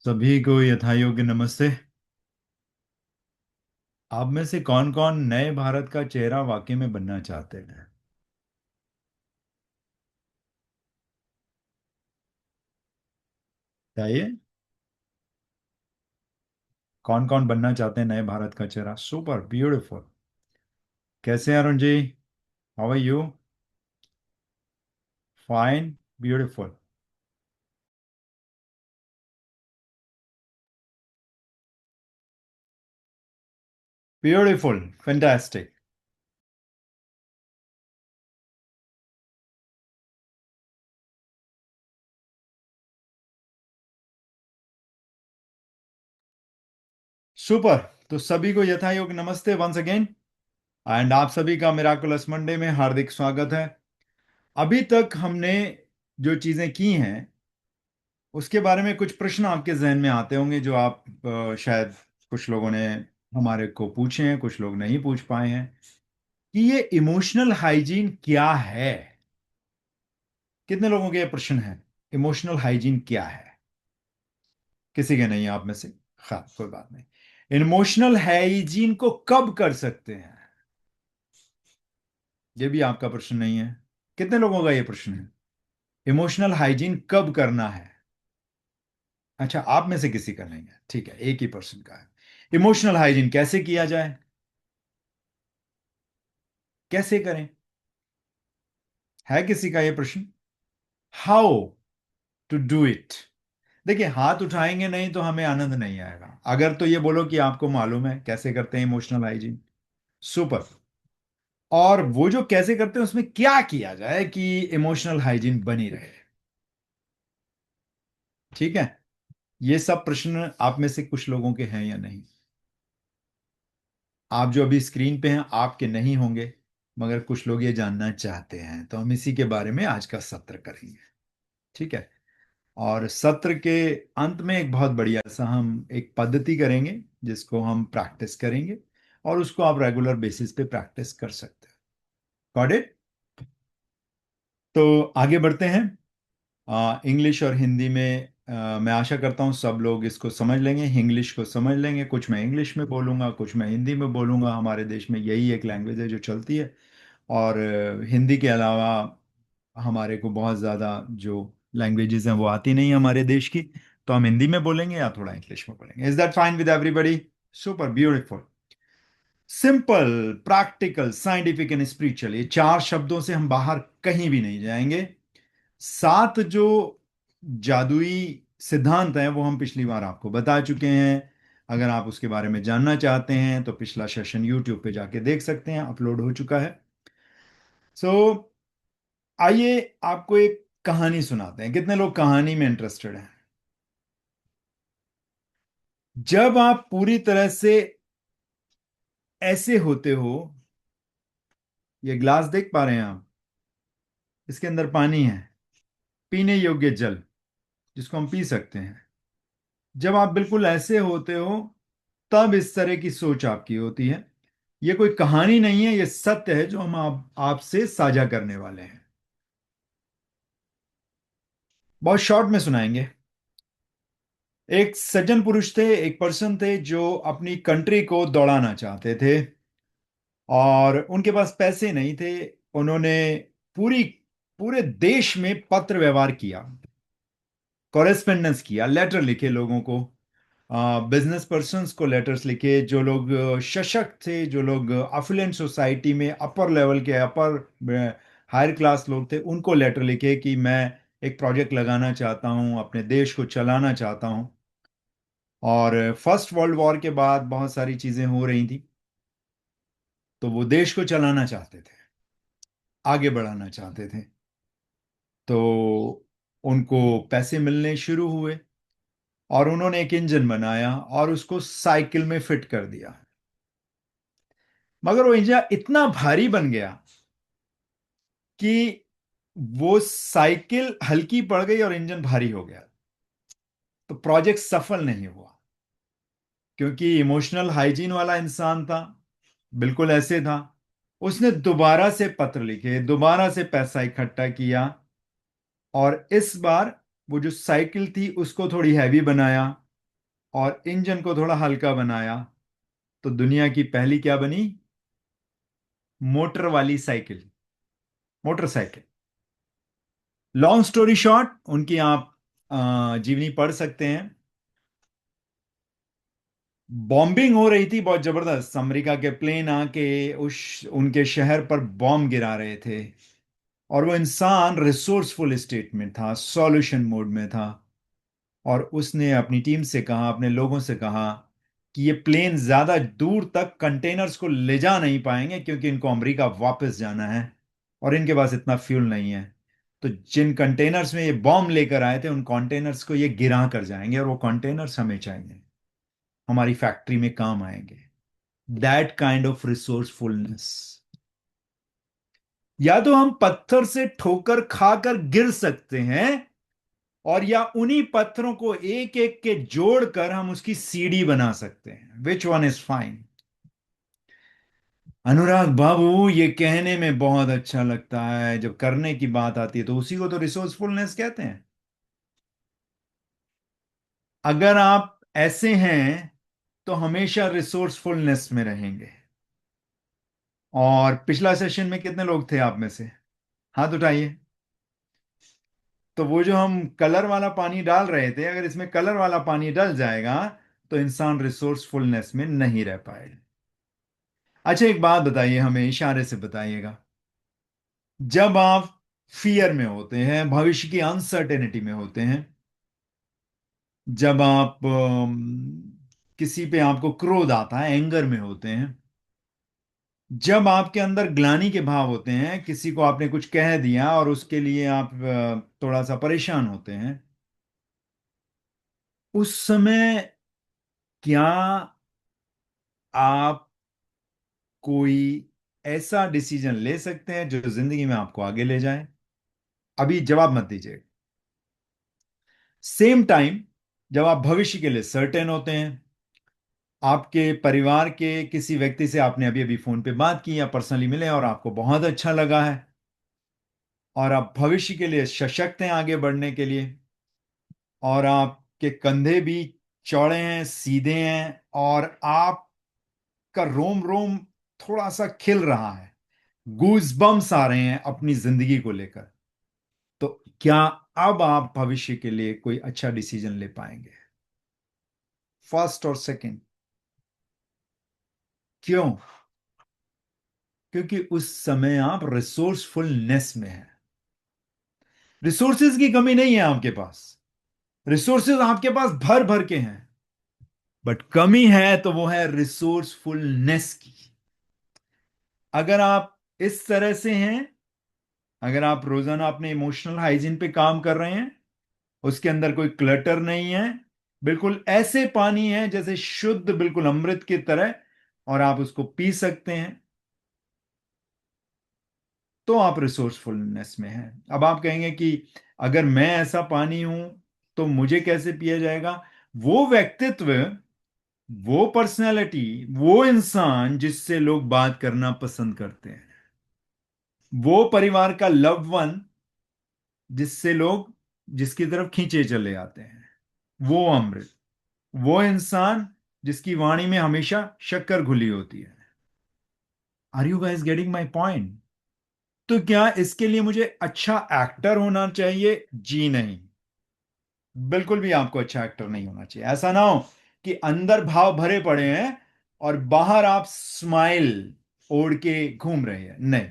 सभी को यथायोग्य नमस्ते। आप में से कौन कौन नए भारत का चेहरा वाकई में बनना चाहते हैं? बताइए। कौन कौन बनना चाहते हैं नए भारत का चेहरा? Super beautiful. कैसे हैं Arun ji? How are you? Fine. Beautiful. Beautiful. Fantastic. Super. तो सभी को यथायोग्य नमस्ते वंस अगेन। एंड आप सभी का मिराकुलस मंडे में हार्दिक स्वागत है। अभी तक हमने जो चीजें की हैं उसके बारे में कुछ प्रश्न आपके जहन में आते होंगे जो आप शायद कुछ लोगों ने हमारे को पूछे हैं, कुछ लोग नहीं पूछ पाए हैं कि ये इमोशनल हाइजीन क्या है। कितने लोगों के ये प्रश्न है? इमोशनल हाइजीन क्या है? किसी के नहीं है आप में से। हाँ, कोई बात नहीं। इमोशनल हाइजीन को कब कर सकते हैं, ये भी आपका प्रश्न नहीं है। कितने लोगों का ये प्रश्न है? इमोशनल हाइजीन कब करना है? अच्छा, आप में से किसी का नहीं है, ठीक है, एक ही पर्सन का है। इमोशनल हाइजीन कैसे किया जाए, कैसे करें? है किसी का ये प्रश्न? How to do it? देखिए, हाथ उठाएंगे नहीं तो हमें आनंद नहीं आएगा। अगर तो ये बोलो कि आपको मालूम है कैसे करते हैं इमोशनल हाइजीन। सुपर। और वो जो कैसे करते हैं उसमें क्या किया जाए कि इमोशनल हाइजीन बनी रहे। ठीक है। ये सब प्रश्न आप में से कुछ लोगों के हैं या नहीं? आप जो अभी स्क्रीन पे हैं आपके नहीं होंगे, मगर कुछ लोग ये जानना चाहते हैं, तो हम इसी के बारे में आज का सत्र करेंगे। ठीक है। और सत्र के अंत में एक बहुत बढ़िया सा हम एक पद्धति करेंगे जिसको हम प्रैक्टिस करेंगे, और उसको आप रेगुलर बेसिस पे प्रैक्टिस कर सकते हैं। Got it? तो आगे बढ़ते हैं। इंग्लिश और हिंदी में मैं आशा करता हूँ सब लोग इसको समझ लेंगे, इंग्लिश को समझ लेंगे। कुछ मैं इंग्लिश में बोलूँगा, कुछ मैं हिंदी में बोलूँगा। हमारे देश में यही एक लैंग्वेज है जो चलती है। और हिंदी के अलावा हमारे को बहुत ज़्यादा जो लैंग्वेजेस हैं वो आती नहीं है हमारे देश की। तो हम हिंदी में बोलेंगे या थोड़ा इंग्लिश में बोलेंगे। Is that fine with everybody? Super beautiful. Simple, practical, scientific and spiritual, ये चार शब्दों से हम बाहर कहीं भी नहीं जाएंगे। सात जो जादुई सिद्धांत हैं वो हम पिछली बार आपको बता चुके हैं। अगर आप उसके बारे में जानना चाहते हैं तो पिछला सेशन यूट्यूब पे जाके देख सकते हैं, अपलोड हो चुका है। सो आइए आपको एक कहानी सुनाते हैं। कितने लोग कहानी में इंटरेस्टेड हैं? जब आप पूरी तरह से ऐसे होते हो, ये ग्लास देख पा रहे हैं आप? इसके अंदर पानी है, पीने योग्य जल, जिसको हम पी सकते हैं। जब आप बिल्कुल ऐसे होते हो तब इस तरह की सोच आपकी होती है। ये कोई कहानी नहीं है, ये सत्य है जो हम आपसे साझा करने वाले हैं। बहुत शॉर्ट में सुनाएंगे। एक सज्जन पुरुष थे, एक पर्सन थे जो अपनी कंट्री को दौड़ाना चाहते थे, और उनके पास पैसे नहीं थे। उन्होंने पूरी पूरे देश में पत्र व्यवहार किया, कॉरेस्पेंडेंस किया, लेटर लिखे लोगों को, बिजनेस पर्सन्स को लेटर्स लिखे। जो लोग सशक्त थे, जो लोग अफिलेंट सोसाइटी में अपर लेवल के, अपर हायर क्लास लोग थे, उनको लेटर लिखे कि मैं एक प्रोजेक्ट लगाना चाहता हूँ, अपने देश को चलाना चाहता हूँ। और फर्स्ट वर्ल्ड वॉर के बाद बहुत सारी चीजें हो रही थी, तो वो देश को चलाना चाहते थे, आगे बढ़ाना चाहते थे। तो उनको पैसे मिलने शुरू हुए, और उन्होंने एक इंजन बनाया और उसको साइकिल में फिट कर दिया। मगर वो इंजन इतना भारी बन गया कि वो साइकिल हल्की पड़ गई और इंजन भारी हो गया। तो प्रोजेक्ट सफल नहीं हुआ, क्योंकि इमोशनल हाइजीन वाला इंसान था, बिल्कुल ऐसे था। उसने दोबारा से पत्र लिखे, दोबारा से पैसा इकट्ठा किया, और इस बार वो जो साइकिल थी उसको थोड़ी हैवी बनाया, और इंजन को थोड़ा हल्का बनाया, तो दुनिया की पहली क्या बनी? मोटर वाली cycle, motorcycle. Long story short, उनकी आप जीवनी पढ़ सकते हैं। बॉम्बिंग हो रही थी बहुत जबरदस्त, अमेरिका के प्लेन आके उस उनके शहर पर बॉम्ब गिरा रहे थे। और वो इंसान रिसोर्सफुल स्टेट में था, सॉल्यूशन मोड में था। और उसने अपनी टीम से कहा, अपने लोगों से कहा कि ये प्लेन ज्यादा दूर तक कंटेनर्स को ले जा नहीं पाएंगे, क्योंकि इनको अमेरिका वापस जाना है और इनके पास इतना फ्यूल नहीं है। तो जिन कंटेनर्स में ये बॉम्ब लेकर आए थे, उन कंटेनर्स को ये गिरा कर जाएंगे, और वो कंटेनर्स हमें चाहिए, हमारी फैक्ट्री में काम आएंगे। That kind of resourcefulness. या तो हम पत्थर से ठोकर खाकर गिर सकते हैं, और या उन्हीं पत्थरों को एक एक के जोड़कर हम उसकी सीढ़ी बना सकते हैं। Which one is fine? Anurag Babu, ये कहने में बहुत अच्छा लगता है, जब करने की बात आती है तो उसी को तो रिसोर्सफुलनेस कहते हैं। अगर आप ऐसे हैं तो हमेशा रिसोर्सफुलनेस में रहेंगे। और पिछला सेशन में कितने लोग थे आप में से? हाथ उठाइए। तो वो जो हम कलर वाला पानी डाल रहे थे, अगर इसमें कलर वाला पानी डल जाएगा तो इंसान रिसोर्सफुलनेस में नहीं रह पाएगा। अच्छा, एक बात बताइए, हमें इशारे से बताइएगा। जब आप फियर में होते हैं, भविष्य की अनसर्टेनिटी में होते हैं, जब आप किसी पे आपको क्रोध आता है, एंगर में होते हैं, जब आपके अंदर ग्लानि के भाव होते हैं, किसी को आपने कुछ कह दिया और उसके लिए आप थोड़ा सा परेशान होते हैं, उस समय क्या आप कोई ऐसा डिसीजन ले सकते हैं जो जिंदगी में आपको आगे ले जाए? अभी जवाब मत दीजिए। सेम टाइम, जब आप भविष्य के लिए सर्टेन होते हैं, आपके परिवार के किसी व्यक्ति से आपने अभी अभी फोन पे बात की या पर्सनली मिले और आपको बहुत अच्छा लगा है, और आप भविष्य के लिए सशक्त हैं आगे बढ़ने के लिए, और आपके कंधे भी चौड़े हैं, सीधे हैं, और आपका रोम रोम थोड़ा सा खिल रहा है, गूज बम्स आ रहे हैं अपनी जिंदगी को लेकर, तो क्या अब आप भविष्य के लिए कोई अच्छा डिसीजन ले पाएंगे? फर्स्ट और सेकंड? क्यों? क्योंकि उस समय आप रिसोर्सफुलनेस में हैं। रिसोर्सेज की कमी नहीं है आपके पास, रिसोर्सेज आपके पास भर भर के हैं, बट कमी है तो वो है रिसोर्सफुलनेस की। अगर आप इस तरह से हैं, अगर आप रोजाना अपने इमोशनल हाइजीन पे काम कर रहे हैं, उसके अंदर कोई क्लटर नहीं है, बिल्कुल ऐसे पानी है जैसे शुद्ध, बिल्कुल अमृत की तरह, और आप उसको पी सकते हैं, तो आप रिसोर्सफुलनेस में हैं। अब आप कहेंगे कि अगर मैं ऐसा पानी हूं तो मुझे कैसे पिया जाएगा? वो व्यक्तित्व, वो पर्सनैलिटी, वो इंसान जिससे लोग बात करना पसंद करते हैं, वो परिवार का लव वन जिससे लोग, जिसकी तरफ खींचे चले आते हैं, वो अमृत, वो इंसान जिसकी वाणी में हमेशा शक्कर घुली होती है। Are you guys getting my point? तो क्या इसके लिए मुझे अच्छा एक्टर होना चाहिए? जी नहीं, बिल्कुल भी आपको अच्छा एक्टर नहीं होना चाहिए। ऐसा ना हो कि अंदर भाव भरे पड़े हैं और बाहर आप स्माइल ओढ़ के घूम रहे हैं। नहीं,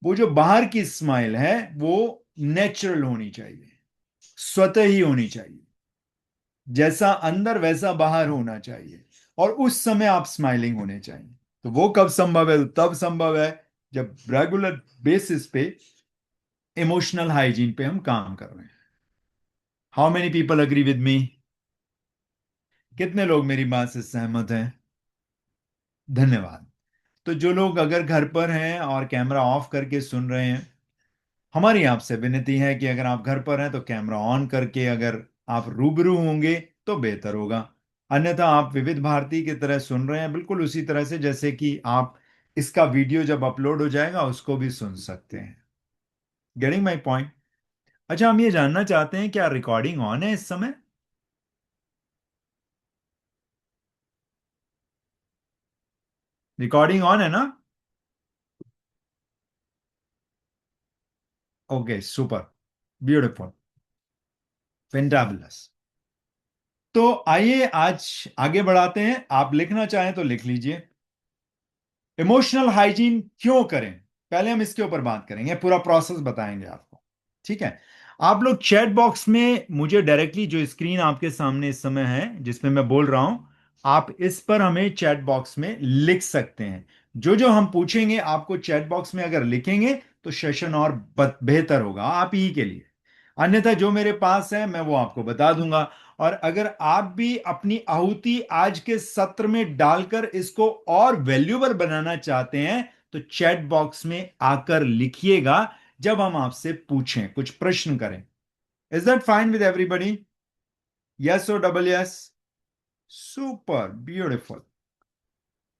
वो जो बाहर की स्माइल है वो नेचुरल होनी चाहिए, स्वतः ही होनी चाहिए, जैसा अंदर वैसा बाहर होना चाहिए, और उस समय आप स्माइलिंग होने चाहिए। तो वो कब संभव है? तब संभव है जब रेगुलर बेसिस पे इमोशनल हाइजीन पे हम काम कर रहे हैं। How many people agree with मी? कितने लोग मेरी बात से सहमत हैं? धन्यवाद। तो जो लोग अगर घर पर हैं और कैमरा ऑफ करके सुन रहे हैं, हमारी आपसे विनती है कि अगर आप घर पर हैं तो कैमरा ऑन करके अगर आप रूबरू होंगे तो बेहतर होगा। अन्यथा आप विविध भारती की तरह सुन रहे हैं, बिल्कुल उसी तरह से जैसे कि आप इसका वीडियो जब अपलोड हो जाएगा उसको भी सुन सकते हैं। Getting my point? अच्छा, हम ये जानना चाहते हैं क्या रिकॉर्डिंग ऑन है इस समय? रिकॉर्डिंग ऑन है ना? Okay, super, beautiful, fantabulous. तो आइए आज आगे बढ़ाते हैं। आप लिखना चाहें तो लिख लीजिए। इमोशनल हाइजीन क्यों करें, पहले हम इसके ऊपर बात करेंगे, पूरा प्रोसेस बताएंगे आपको। ठीक है। आप लोग चैट बॉक्स में मुझे डायरेक्टली, जो स्क्रीन आपके सामने इस समय है जिसमें मैं बोल रहा हूं, आप इस पर हमें चैट बॉक्स में लिख सकते हैं। जो जो हम पूछेंगे आपको चैट बॉक्स में अगर लिखेंगे तो सेशन और बेहतर होगा आप ही के लिए। अन्यथा जो मेरे पास है मैं वो आपको बता दूंगा। और अगर आप भी अपनी आहुति आज के सत्र में डालकर इसको और वैल्यूबल बनाना चाहते हैं तो चैट बॉक्स में आकर लिखिएगा जब हम आपसे पूछें, कुछ प्रश्न करें। Is that fine with everybody? Yes और डबल यस? Super beautiful.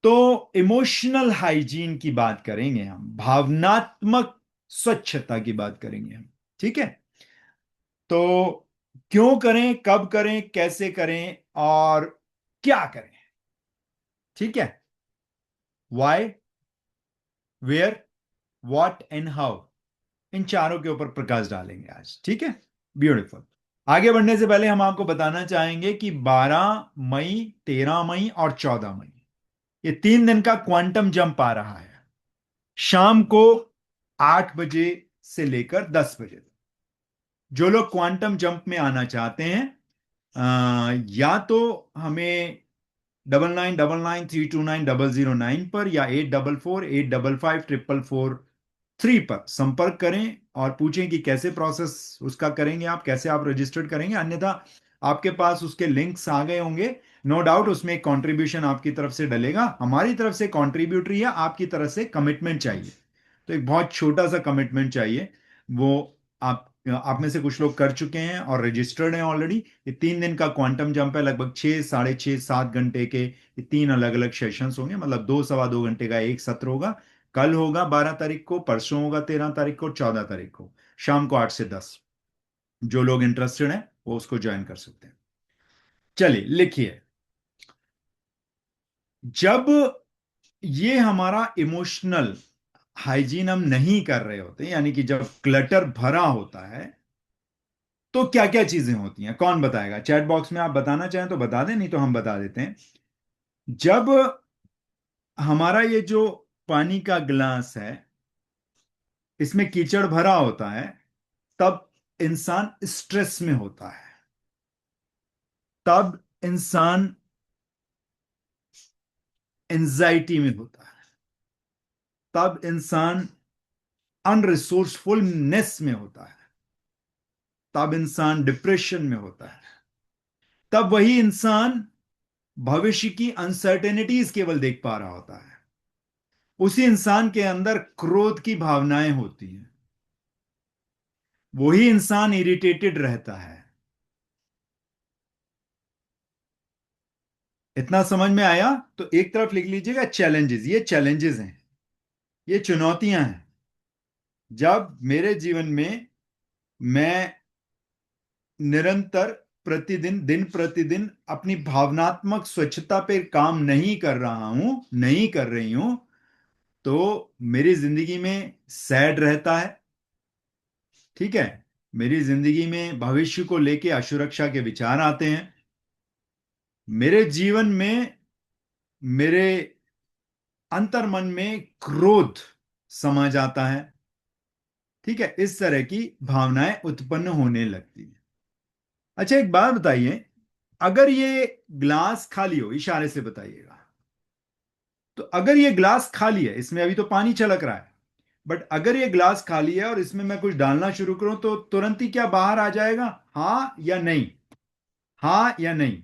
तो इमोशनल हाइजीन की बात करेंगे हम, भावनात्मक स्वच्छता की बात करेंगे हम। ठीक है। तो क्यों करें, कब करें, कैसे करें और क्या करें? ठीक है। Why, where, what and how, इन चारों के ऊपर प्रकाश डालेंगे आज। ठीक है। ब्यूटीफुल। आगे बढ़ने से पहले हम आपको बताना चाहेंगे कि 12 मई, 13 मई और 14 मई, ये 3 दिन का क्वांटम जंप आ रहा है, शाम को 8 बजे से लेकर 10 बजे तक। जो लोग क्वांटम जंप में आना चाहते हैं, या तो हमें 9999329009 पर या 8448554433 पर संपर्क करें और पूछें कि कैसे प्रोसेस उसका करेंगे, आप कैसे आप रजिस्टर्ड करेंगे। अन्यथा आपके पास उसके लिंक्स आ गए होंगे, नो डाउट उसमें एक कंट्रीब्यूशन आपकी तरफ से डलेगा। हमारी तरफ से कंट्रीब्यूटरी है, आपकी तरफ से कमिटमेंट चाहिए। तो एक बहुत छोटा सा कमिटमेंट चाहिए, वो आप में से कुछ लोग कर चुके हैं और रजिस्टर्ड हैं ऑलरेडी। ये 3 दिन का क्वांटम जंप है, लगभग 6, साढ़े 6, 7 घंटे के ये 3 अलग अलग सेशंस होंगे, मतलब 2 सवा 2 घंटे का एक सत्र होगा। कल होगा 12 तारीख को, परसों होगा 13 तारीख को, 14 तारीख को, शाम को 8 से 10। जो लोग इंटरेस्टेड हैं वो उसको ज्वाइन कर सकते हैं। चलिए लिखिए। जब ये हमारा इमोशनल हाइजीन हम नहीं कर रहे होते, यानी कि जब क्लटर भरा होता है, तो क्या क्या चीजें होती हैं? कौन बताएगा? चैट बॉक्स में आप बताना चाहें तो बता दें, नहीं तो हम बता देते हैं। जब हमारा ये जो पानी का गिलास है, इसमें कीचड़ भरा होता है, तब इंसान स्ट्रेस में होता है, तब इंसान एंजाइटी में होता है, तब इंसान अनरिसोर्सफुलनेस में होता है, तब इंसान डिप्रेशन में होता है, तब वही इंसान भविष्य की अनसर्टेनिटीज केवल देख पा रहा होता है। उसी इंसान के अंदर क्रोध की भावनाएं होती हैं, वही इंसान इरिटेटेड रहता है। इतना समझ में आया? तो एक तरफ लिख लीजिएगा चैलेंजेस, ये चैलेंजेस हैं, ये चुनौतियां हैं। जब मेरे जीवन में मैं निरंतर प्रतिदिन, दिन प्रतिदिन अपनी भावनात्मक स्वच्छता पे काम नहीं कर रहा हूं, नहीं कर रही हूं, तो मेरी जिंदगी में सैड रहता है। ठीक है। मेरी जिंदगी में भविष्य को लेके असुरक्षा के विचार आते हैं। मेरे जीवन में, मेरे अंतर्मन में क्रोध समा जाता है। ठीक है। इस तरह की भावनाएं उत्पन्न होने लगती हैं। अच्छा, एक बात बताइए, अगर ये ग्लास खाली हो, इशारे से बताइएगा, तो अगर ये ग्लास खाली है, इसमें अभी तो पानी छलक रहा है, बट अगर ये ग्लास खाली है और इसमें मैं कुछ डालना शुरू करूं तो तुरंत ही क्या बाहर आ जाएगा? हाँ या नहीं? हाँ या नहीं?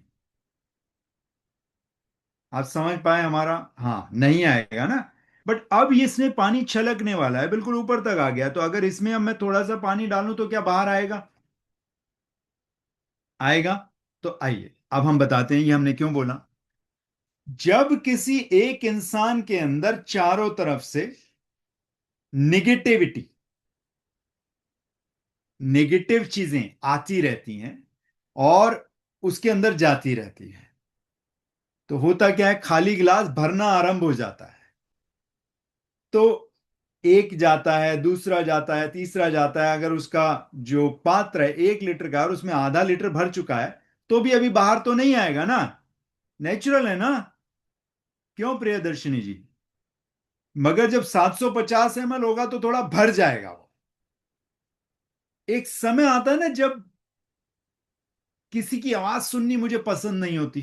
आप समझ पाए हमारा? हाँ, नहीं आएगा ना। बट अब ये इसमें पानी छलकने वाला है, बिल्कुल ऊपर तक आ गया, तो अगर इसमें अब मैं थोड़ा सा पानी डालूं तो क्या बाहर आएगा? आएगा। तो आइए अब हम बताते हैं ये हमने क्यों बोला। जब किसी एक इंसान के अंदर चारों तरफ से निगेटिविटी, नेगेटिव चीजें आती रहती हैं और उसके अंदर जाती रहती है, तो होता क्या है, खाली गिलास भरना आरंभ हो जाता है। तो एक जाता है, दूसरा जाता है, तीसरा जाता है। अगर उसका जो पात्र है 1 लीटर का और उसमें आधा लीटर भर चुका है, तो भी अभी बाहर तो नहीं आएगा ना। नेचुरल है ना। क्यों प्रियदर्शिनी जी? मगर जब 750 ml होगा तो थोड़ा भर जाएगा वो। एक समय आता है ना जब किसी की आवाज सुननी मुझे पसंद नहीं होती।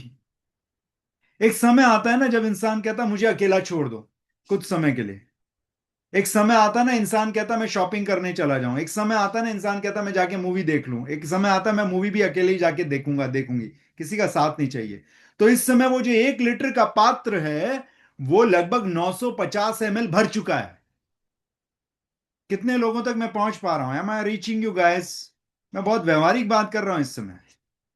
एक समय आता है ना जब इंसान कहता मुझे अकेला छोड़ दो कुछ समय के लिए। एक समय आता है ना इंसान कहता मैं शॉपिंग करने चला जाऊं। एक समय आता है ना इंसान कहता मैं जाके मूवी देख लूं। एक समय आता है मैं मूवी भी अकेले ही जाके देखूंगा, देखूंगी, किसी का साथ नहीं चाहिए। तो इस समय वो जो 1 लीटर का पात्र है वो लगभग 950 ml भर चुका है। कितने लोगों तक मैं पहुंच पा रहा हूं? Am I reaching you guys? मैं बहुत व्यवहारिक बात कर रहा हूं इस समय।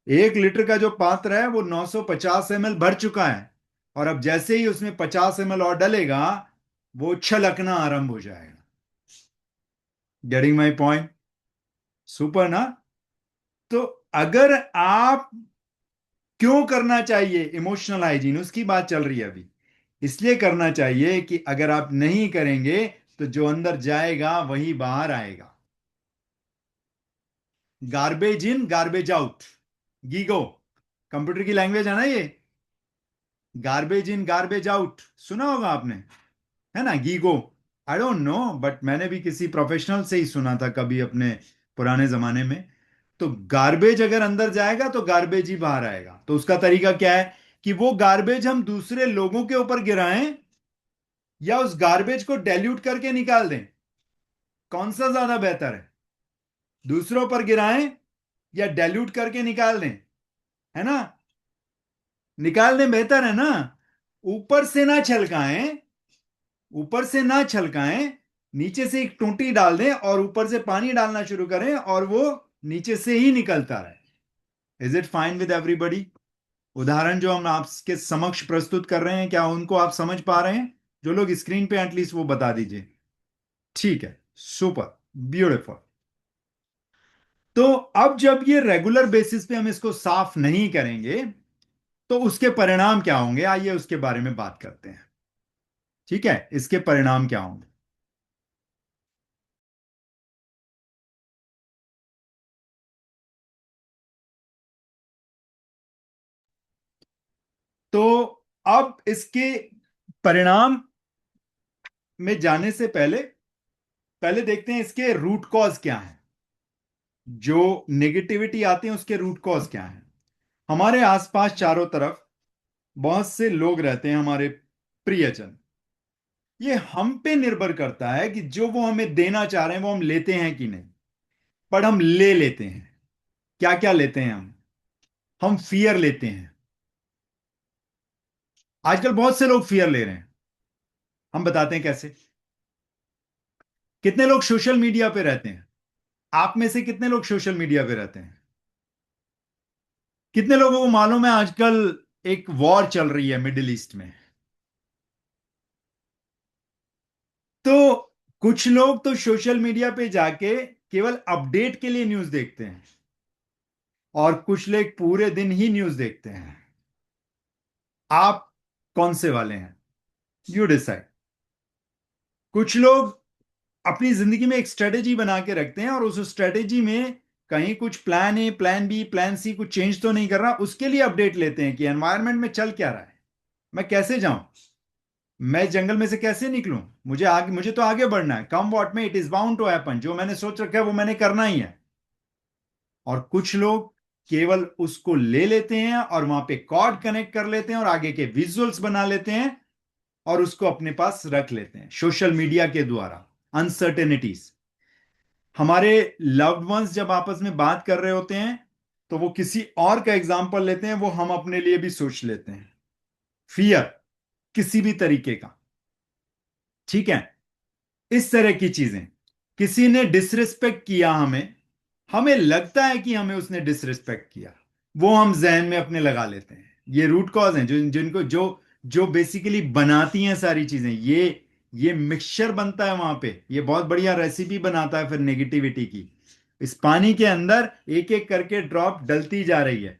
1 लीटर का जो पात्र है वो 950 ml भर चुका है। और अब जैसे ही उसमें 50 ml और डलेगा, वो छलकना आरंभ हो जाएगा। Getting my point? सुपर ना। तो अगर आप, क्यों करना चाहिए इमोशनल हाइजीन, उसकी बात चल रही है अभी। इसलिए करना चाहिए कि अगर आप नहीं करेंगे तो जो अंदर जाएगा वही बाहर आएगा। Garbage in garbage out. GIGO computer की लैंग्वेज है ना ये। गार्बेज इन गार्बेज आउट सुना होगा आपने, है ना? GIGO. I don't know, but मैंने भी किसी प्रोफेशनल से ही सुना था कभी अपने पुराने जमाने में। तो गार्बेज अगर अंदर जाएगा तो गार्बेज ही बाहर आएगा। तो उसका तरीका क्या है कि वो गार्बेज हम दूसरे लोगों के ऊपर गिराएं या उस गार्बेज को डाइल्यूट करके निकाल दें। कौन सा ज्यादा बेहतर है? दूसरों पर गिराएं या डाइल्यूट करके निकाल दें? है ना? निकाल दें बेहतर है ना। ऊपर से ना छलकाएं, ऊपर से ना छलकाएं। नीचे से एक टूटी डाल दें और ऊपर से पानी डालना शुरू करें और वो नीचे से ही निकलता रहे। Is it fine with everybody? उदाहरण जो हम आपके समक्ष प्रस्तुत कर रहे हैं, क्या उनको आप समझ पा रहे हैं? जो लोग स्क्रीन पे एटलीस्ट वो बता दीजिए। ठीक है, सुपर, ब्यूटीफुल। तो अब जब ये रेगुलर बेसिस पे हम इसको साफ नहीं करेंगे तो उसके परिणाम क्या होंगे? आइए उसके बारे में बात करते हैं। ठीक है, इसके परिणाम क्या होंगे? तो अब इसके परिणाम में जाने से पहले पहले देखते हैं इसके रूट कॉज क्या है। जो नेगेटिविटी आती है उसके रूट कॉज क्या है? हमारे आसपास चारों तरफ बहुत से लोग रहते हैं, हमारे प्रियजन। ये हम पे निर्भर करता है कि जो वो हमें देना चाह रहे हैं वो हम लेते हैं कि नहीं। पर हम ले लेते हैं। क्या क्या लेते हैं हम फियर लेते हैं। आजकल बहुत से लोग फियर ले रहे हैं। हम बताते हैं कैसे। कितने लोग सोशल मीडिया पे रहते हैं? आप में से कितने लोग सोशल मीडिया पे रहते हैं? कितने लोगों को मालूम है आजकल एक वॉर चल रही है मिडिल ईस्ट में? तो कुछ लोग तो सोशल मीडिया पे जाके केवल अपडेट के लिए न्यूज देखते हैं और कुछ लोग पूरे दिन ही न्यूज देखते हैं। आप कौन से वाले हैं? You decide. कुछ लोग अपनी जिंदगी में एक स्ट्रेटेजी बना के रखते हैं और उस स्ट्रेटेजी में कहीं कुछ plan A, plan B, plan C कुछ चेंज तो नहीं कर रहा, उसके लिए अपडेट लेते हैं कि एनवायरनमेंट में चल क्या रहा है, मैं कैसे जाऊं, मैं इस जंगल में से कैसे निकलूं। मुझे तो आगे बढ़ना है। कम वॉट में, it is bound to happen. जो मैंने सोच रखा है वो मैंने करना ही है। और कुछ लोग केवल उसको ले लेते हैं और वहां पे कॉर्ड कनेक्ट कर लेते हैं और आगे के विजुअल्स बना लेते हैं और उसको अपने पास रख लेते हैं सोशल मीडिया के द्वारा। अनसर्टेनिटीज। हमारे लव्ड वंस जब आपस में बात कर रहे होते हैं तो वो किसी और का एग्जाम्पल लेते हैं, वो हम अपने लिए भी सोच लेते हैं। फियर किसी भी तरीके का। ठीक है, इस तरह की चीजें। किसी ने डिसरिस्पेक्ट किया हमें, हमें लगता है कि हमें उसने डिसरिस्पेक्ट किया, वो हम जहन में अपने लगा लेते हैं। ये रूट कॉज हैं जो जिनको जो जो बेसिकली बनाती हैं सारी चीजें। ये मिक्सचर बनता है वहां पे, ये बहुत बढ़िया रेसिपी बनाता है फिर नेगेटिविटी की। इस पानी के अंदर एक एक करके ड्रॉप डलती जा रही है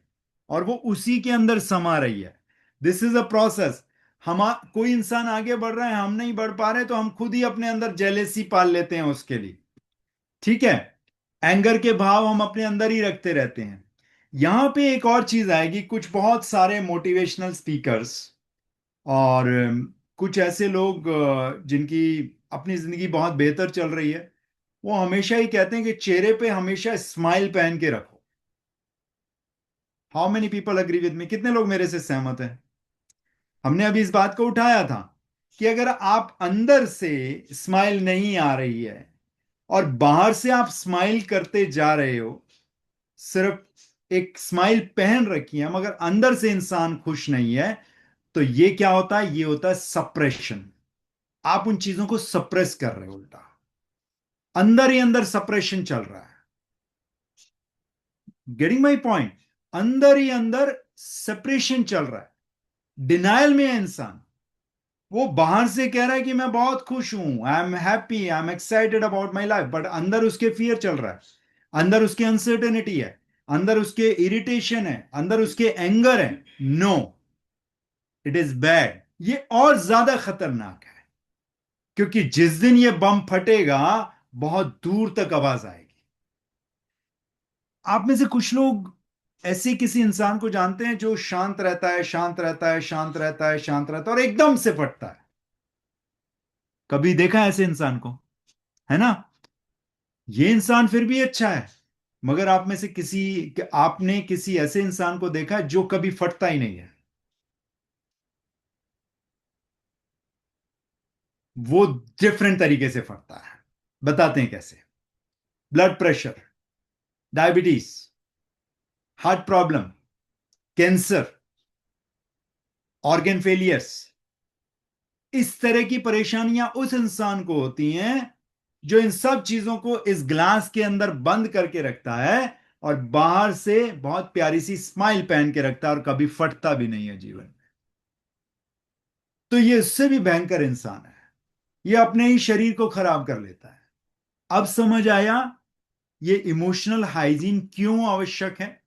और वो उसी के अंदर समा रही है। This is a process. हम कोई इंसान आगे बढ़ रहा है, हम नहीं बढ़ पा रहे, तो हम खुद ही अपने अंदर जेलेसी पाल लेते हैं उसके लिए। ठीक है। एंगर के भाव हम अपने अंदर ही रखते रहते हैं। यहां पे एक और चीज आएगी, कुछ बहुत सारे मोटिवेशनल स्पीकर्स और कुछ ऐसे लोग जिनकी अपनी जिंदगी बहुत बेहतर चल रही है, वो हमेशा ही कहते हैं कि चेहरे पे हमेशा स्माइल पहन के रखो। How many people agree with मी? कितने लोग मेरे से सहमत हैं? हमने अभी इस बात को उठाया था कि अगर आप अंदर से स्माइल नहीं आ रही है और बाहर से आप स्माइल करते जा रहे हो, सिर्फ एक स्माइल पहन रखी है मगर अंदर से इंसान खुश नहीं है, तो ये क्या होता है? ये होता है सप्रेशन। आप उन चीजों को सप्रेस कर रहे हो उल्टा। अंदर ही अंदर सप्रेशन चल रहा है। Getting my point? अंदर ही अंदर सेपरेशन चल रहा है। डिनायल में है इंसान। वो बाहर से कह रहा है कि मैं बहुत खुश हूं, I am happy, I am excited about my life, but अंदर उसके फियर चल रहा है, अंदर उसके अनसर्टेनिटी है, अंदर उसके इरिटेशन है, अंदर उसके एंगर है। No, it is bad. ये और ज्यादा खतरनाक है, क्योंकि जिस दिन ये बम फटेगा, बहुत दूर तक आवाज आएगी। आप में से कुछ लोग ऐसे किसी इंसान को जानते हैं जो शांत रहता है, शांत रहता है, शांत रहता है, शांत रहता है, और एकदम से फटता है? कभी देखा है ऐसे इंसान को? है ना? ये इंसान फिर भी अच्छा है। मगर आप में से किसी, आपने किसी ऐसे इंसान को देखा है जो कभी फटता ही नहीं है? वो डिफरेंट तरीके से फटता है। बताते हैं कैसे। Blood pressure, diabetes, heart problem, cancer, organ failures, इस तरह की परेशानियां उस इंसान को होती हैं जो इन सब चीजों को इस ग्लास के अंदर बंद करके रखता है और बाहर से बहुत प्यारी सी स्माइल पहन के रखता है और कभी फटता भी नहीं है जीवन में। तो ये इससे भी भयंकर इंसान है। ये अपने ही शरीर को खराब कर लेता है। अब समझ आया ये इमोशनल हाइजीन क्यों आवश्यक है?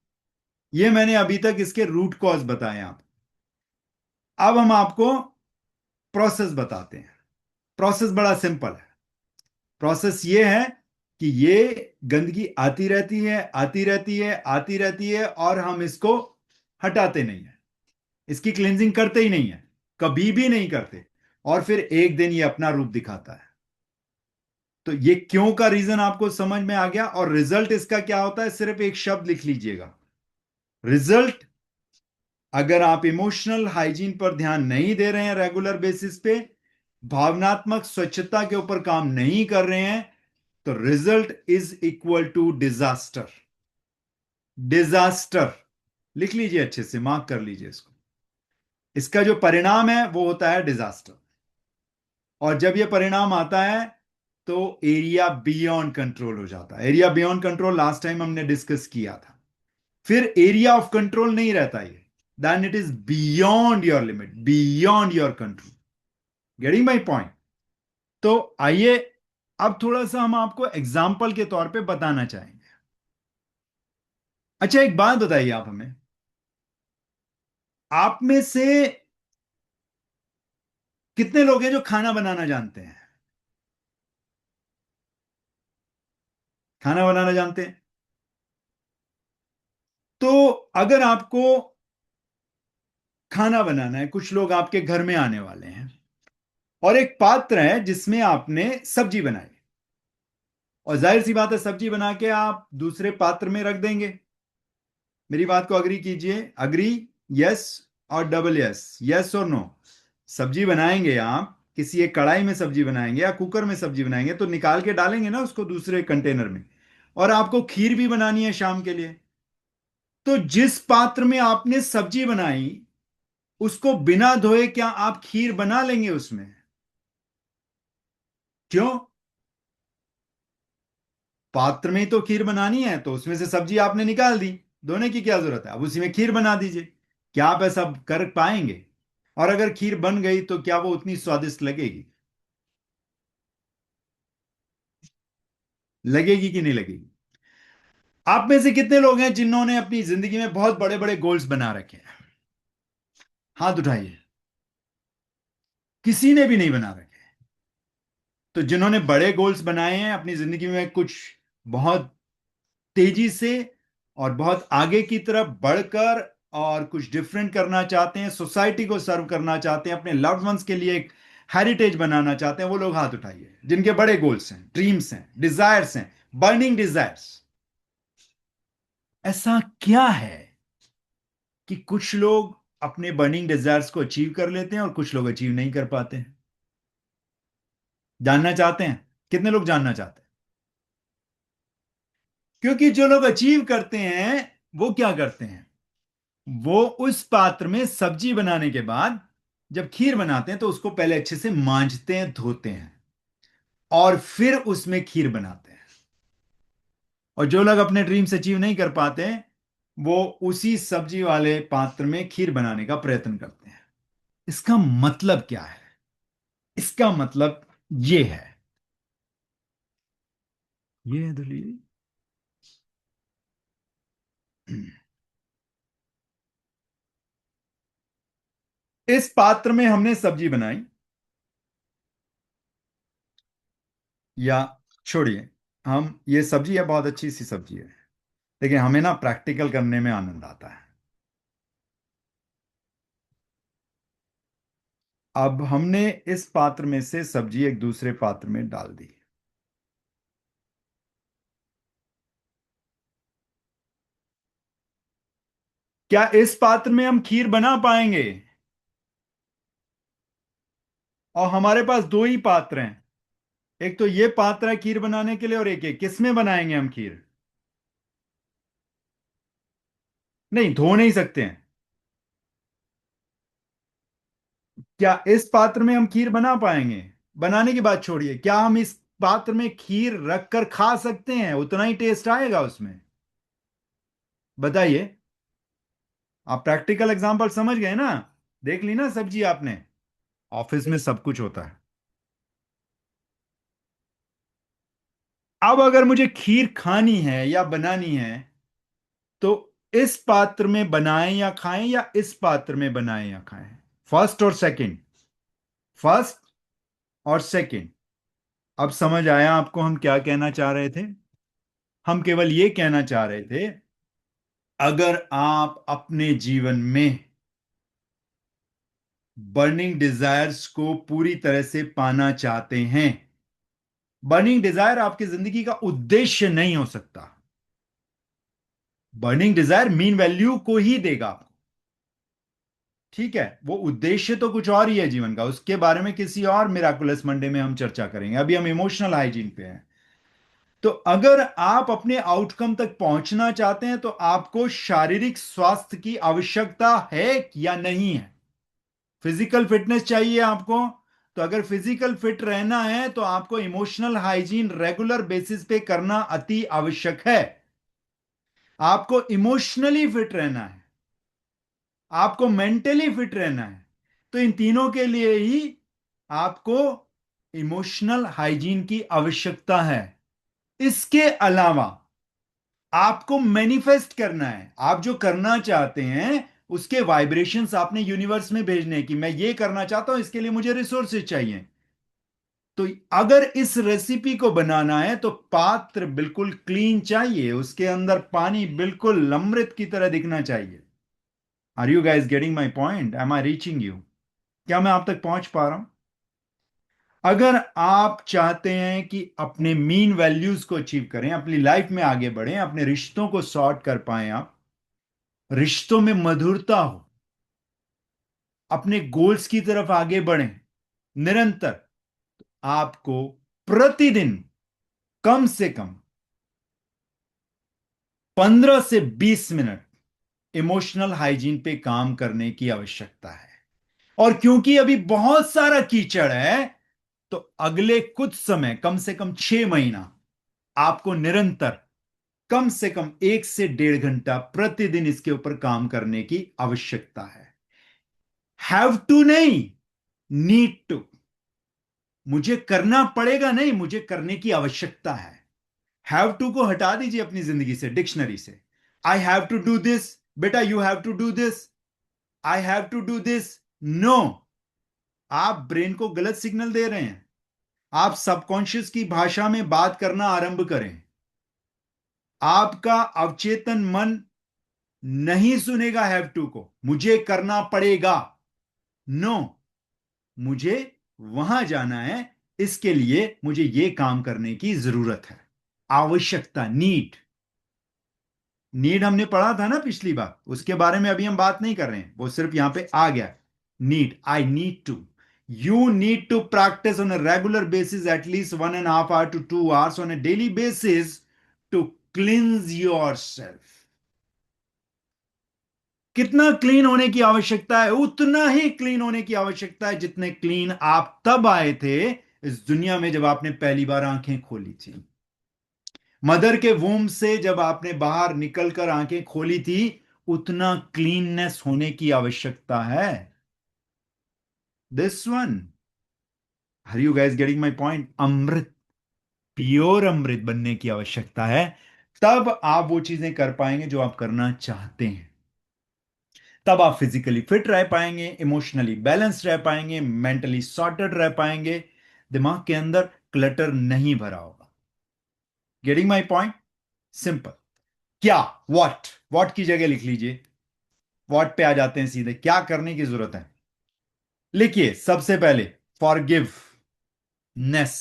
ये मैंने अभी तक इसके रूट कॉज बताए आप। अब हम आपको प्रोसेस बताते हैं। प्रोसेस बड़ा सिंपल है। प्रोसेस ये है कि ये गंदगी आती रहती है, आती रहती है, आती रहती है, और हम इसको हटाते नहीं है, इसकी क्लिनजिंग करते ही नहीं है, कभी भी नहीं करते। और फिर एक दिन ये अपना रूप दिखाता है। तो ये क्यों का रीजन आपको समझ में आ गया, और रिजल्ट इसका क्या होता है? सिर्फ एक शब्द लिख लीजिएगा। रिजल्ट। अगर आप इमोशनल हाइजीन पर ध्यान नहीं दे रहे हैं रेगुलर बेसिस पे, भावनात्मक स्वच्छता के ऊपर काम नहीं कर रहे हैं, तो result is equal to disaster. Disaster. लिख लीजिए, अच्छे से मार्क कर लीजिए इसको। इसका जो परिणाम है वो होता है डिजास्टर। और जब ये परिणाम आता है तो एरिया बियॉन्ड कंट्रोल हो जाता है। Area beyond control last time हमने डिस्कस किया था। फिर एरिया ऑफ कंट्रोल नहीं रहता ये, then it is beyond your limit, beyond your control. Getting my point? तो आइए, अब थोड़ा सा हम आपको एग्जाम्पल के तौर पे बताना चाहेंगे। अच्छा, एक बात बताइए आप हमें, आप में से कितने लोग हैं जो खाना बनाना जानते हैं? खाना बनाना जानते हैं? तो अगर आपको खाना बनाना है, कुछ लोग आपके घर में आने वाले हैं, और एक पात्र है जिसमें आपने सब्जी बनाई, और जाहिर सी बात है सब्जी बना के आप दूसरे पात्र में रख देंगे। मेरी बात को अग्री कीजिए। अग्री? यस और डबल यस, यस और नो। सब्जी बनाएंगे आप, किसी एक कढ़ाई में सब्जी बनाएंगे या कुकर में सब्जी बनाएंगे, तो निकाल के डालेंगे ना उसको दूसरे कंटेनर में। और आपको खीर भी बनानी है शाम के लिए, तो जिस पात्र में आपने सब्जी बनाई, उसको बिना धोए क्या आप खीर बना लेंगे उसमें? क्यों? पात्र में ही तो खीर बनानी है, तो उसमें से सब्जी आपने निकाल दी, धोने की क्या जरूरत है? अब उसी में खीर बना दीजिए। क्या आप ऐसा कर पाएंगे? और अगर खीर बन गई तो क्या वो उतनी स्वादिष्ट लगेगी? लगेगी कि नहीं लगेगी? आप में से कितने लोग हैं जिन्होंने अपनी जिंदगी में बहुत बड़े बड़े गोल्स बना रखे हैं? हाथ उठाइए। किसी ने भी नहीं बना रखे। तो जिन्होंने बड़े गोल्स बनाए हैं अपनी जिंदगी में, कुछ बहुत तेजी से और बहुत आगे की तरफ बढ़कर और कुछ डिफरेंट करना चाहते हैं, सोसाइटी को सर्व करना चाहते हैं, अपने लव्ड वंस के लिए एक हेरिटेज बनाना चाहते हैं, वो लोग हाथ उठाइए जिनके बड़े गोल्स हैं, ड्रीम्स हैं, डिजायर्स हैं, बर्निंग डिजायर्स। ऐसा क्या है कि कुछ लोग अपने बर्निंग डिजायर्स को अचीव कर लेते हैं और कुछ लोग अचीव नहीं कर पाते हैं? जानना चाहते हैं? कितने लोग जानना चाहते हैं? क्योंकि जो लोग अचीव करते हैं वो क्या करते हैं, वो उस पात्र में सब्जी बनाने के बाद जब खीर बनाते हैं तो उसको पहले अच्छे से मांजते हैं, धोते हैं, और फिर उसमें खीर बनाते हैं। और जो लोग अपने ड्रीम्स अचीव नहीं कर पाते हैं, वो उसी सब्जी वाले पात्र में खीर बनाने का प्रयत्न करते हैं। इसका मतलब क्या है? इसका मतलब ये है, ये है दलील। इस पात्र में हमने सब्जी बनाई, या छोड़िए, हम ये सब्जी है, बहुत अच्छी सी सब्जी है, लेकिन हमें ना प्रैक्टिकल करने में आनंद आता है। अब हमने इस पात्र में से सब्जी एक दूसरे पात्र में डाल दी। क्या इस पात्र में हम खीर बना पाएंगे? और हमारे पास दो ही पात्र हैं, एक तो ये पात्र है खीर बनाने के लिए, और एक किस में बनाएंगे हम खीर? नहीं, धो नहीं सकते हैं। क्या इस पात्र में हम खीर बना पाएंगे? बनाने की बात छोड़िए, क्या हम इस पात्र में खीर रखकर खा सकते हैं? उतना ही टेस्ट आएगा उसमें? बताइए। आप प्रैक्टिकल एग्जांपल समझ गए ना? देख ली ना सब्जी आपने? ऑफिस में सब कुछ होता है। अब अगर मुझे खीर खानी है या बनानी है, तो इस पात्र में बनाएं या खाएं, या इस पात्र में बनाएं या खाएं? फर्स्ट और सेकंड? फर्स्ट और सेकंड। अब समझ आया आपको हम क्या कहना चाह रहे थे? हम केवल ये कहना चाह रहे थे, अगर आप अपने जीवन में बर्निंग डिजायर्स को पूरी तरह से पाना चाहते हैं, बर्निंग डिजायर आपकी जिंदगी का उद्देश्य नहीं हो सकता। बर्निंग डिजायर मीन वैल्यू को ही देगा आपको, ठीक है? वो उद्देश्य तो कुछ और ही है जीवन का, उसके बारे में किसी और मिराकुलस मंडे में हम चर्चा करेंगे। अभी हम इमोशनल हाइजीन पे हैं। तो अगर आप अपने आउटकम तक पहुंचना चाहते हैं तो आपको शारीरिक स्वास्थ्य की आवश्यकता है या नहीं है? फिजिकल फिटनेस चाहिए आपको? तो अगर फिजिकल फिट रहना है तो आपको इमोशनल हाइजीन रेगुलर बेसिस पे करना अति आवश्यक है। आपको इमोशनली फिट रहना है, आपको मेंटली फिट रहना है, तो इन तीनों के लिए ही आपको इमोशनल हाइजीन की आवश्यकता है। इसके अलावा आपको मैनिफेस्ट करना है, आप जो करना चाहते हैं उसके वाइब्रेशंस आपने यूनिवर्स में भेजने हैं कि मैं ये करना चाहता हूं, इसके लिए मुझे रिसोर्सेज चाहिए। तो अगर इस रेसिपी को बनाना है तो पात्र बिल्कुल क्लीन चाहिए, उसके अंदर पानी बिल्कुल अमृत की तरह दिखना चाहिए। Are you guys getting my point? Am I reaching you? क्या मैं आप तक पहुंच पा रहा हूं? अगर आप चाहते हैं कि अपने मीन वैल्यूज को अचीव करें, अपनी लाइफ में आगे बढ़ें, अपने रिश्तों को सॉर्ट कर पाए, आप रिश्तों में मधुरता हो, अपने गोल्स की तरफ आगे बढ़ें निरंतर, आपको प्रतिदिन कम से कम 15 से 20 मिनट इमोशनल हाइजीन पे काम करने की आवश्यकता है। और क्योंकि अभी बहुत सारा कीचड़ है, तो अगले कुछ समय, कम से कम 6 महीना, आपको निरंतर कम से कम 1 से 1.5 घंटा प्रतिदिन इसके ऊपर काम करने की आवश्यकता है। हैव टू नहीं, नीड टू। मुझे करना पड़ेगा नहीं, मुझे करने की आवश्यकता है। हैव टू को हटा दीजिए अपनी जिंदगी से, डिक्शनरी से। I have to do this, बेटा you have to do this, I have to do this, no. आप ब्रेन को गलत सिग्नल दे रहे हैं। आप सबकॉन्शियस की भाषा में बात करना आरंभ करें। आपका अवचेतन मन नहीं सुनेगा हैव टू को, मुझे करना पड़ेगा। नो, मुझे वहां जाना है, इसके लिए मुझे ये काम करने की जरूरत है। आवश्यकता, नीड। नीड हमने पढ़ा था ना पिछली बार, उसके बारे में अभी हम बात नहीं कर रहे हैं, वो सिर्फ यहां पे आ गया। Need, I need to. You need to practice on a regular basis at least 1.5 hour to 2 hours on a daily basis to cleanse yourself। कितना क्लीन होने की आवश्यकता है? उतना ही क्लीन होने की आवश्यकता है जितने क्लीन आप तब आए थे इस दुनिया में जब आपने पहली बार आंखें खोली थी। मदर के वूम से जब आपने बाहर निकलकर आंखें खोली थी, उतना क्लीननेस होने की आवश्यकता है। This one, are you guys getting my point? अमृत, प्योर अमृत बनने की आवश्यकता है। तब आप वो चीजें कर पाएंगे जो आप करना चाहते हैं। तब आप फिजिकली फिट रह पाएंगे, इमोशनली बैलेंस रह पाएंगे, मेंटली सॉर्टेड रह पाएंगे। दिमाग के अंदर क्लटर नहीं भरा होगा। Getting my point? सिंपल। क्या? व्हाट की जगह लिख लीजिए। व्हाट पे आ जाते हैं सीधे, क्या करने की जरूरत है। लिखिए सबसे पहले, फॉरगिवनेस।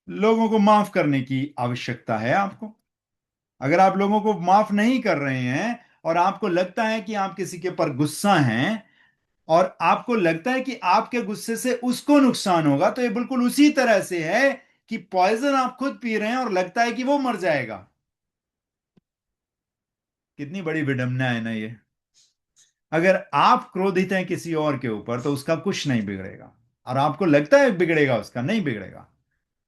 लोगों को माफ करने की आवश्यकता है आपको। अगर आप लोगों को माफ नहीं कर रहे हैं और आपको लगता है कि आप किसी के पर गुस्सा हैं और आपको लगता है कि आपके गुस्से से उसको नुकसान होगा, तो ये बिल्कुल उसी तरह से है कि पॉइजन आप खुद पी रहे हैं और लगता है कि वो मर जाएगा। कितनी बड़ी विडंबना है ना ये। अगर आप क्रोधित हैं किसी और के ऊपर तो उसका कुछ नहीं बिगड़ेगा, और आपको लगता है बिगड़ेगा, उसका नहीं बिगड़ेगा।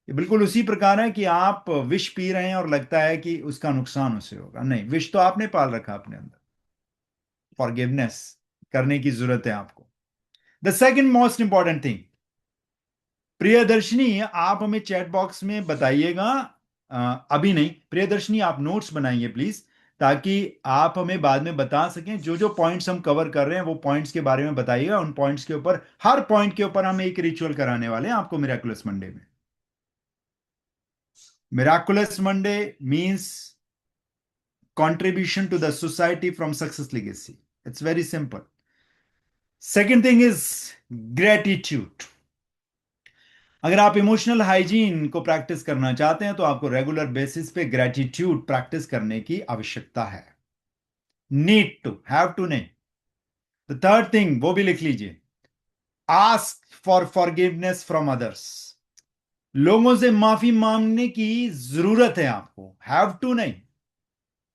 ये बिल्कुल उसी प्रकार है कि आप विष पी रहे हैं और लगता है कि उसका नुकसान उससे होगा। नहीं, विष तो आपने पाल रखा अपने अंदर। फॉरगिवनेस करने की जरूरत है आपको। The second most important thing, Priyadarshini, आप हमें चैट बॉक्स में बताइएगा। अभी नहीं, प्रियदर्शनी आप नोट्स बनाइए प्लीज, ताकि आप हमें बाद में बता सकें जो जो पॉइंट्स हम कवर कर रहे हैं, वो पॉइंट्स के बारे में बताइएगा। उन पॉइंट्स के ऊपर, हर पॉइंट के ऊपर हम एक रिचुअल कराने वाले हैं आपको मिराकुलस मंडे में। Miraculous Monday means contribution to the society from Success Legacy. It's very simple. Second thing is gratitude. अगर आप इमोशनल हाइजीन को प्रैक्टिस करना चाहते हैं तो आपको रेगुलर बेसिस पे ग्रेटिट्यूड प्रैक्टिस करने की आवश्यकता है। नीड टू, हैव टू नहीं। द थर्ड थिंग वो भी लिख लीजिए, ask for forgiveness from others. लोगों से माफी मांगने की जरूरत है आपको, हैव टू नहीं,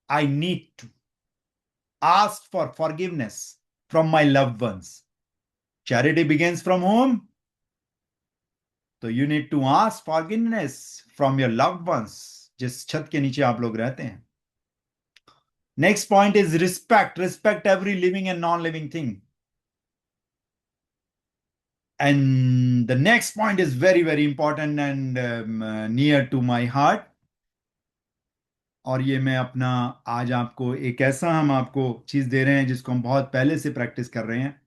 I need to. Ask for forgiveness from my loved ones. Charity begins from home, तो you need to ask forgiveness from your loved ones, जिस छत के नीचे आप लोग रहते हैं। Next point is respect. Respect every living and non living thing. And the next point is very very important and near to my heart. और ये मैं अपना, आज आपको एक ऐसा हम आपको चीज दे रहे हैं जिसको हम बहुत पहले से प्रैक्टिस कर रहे हैं।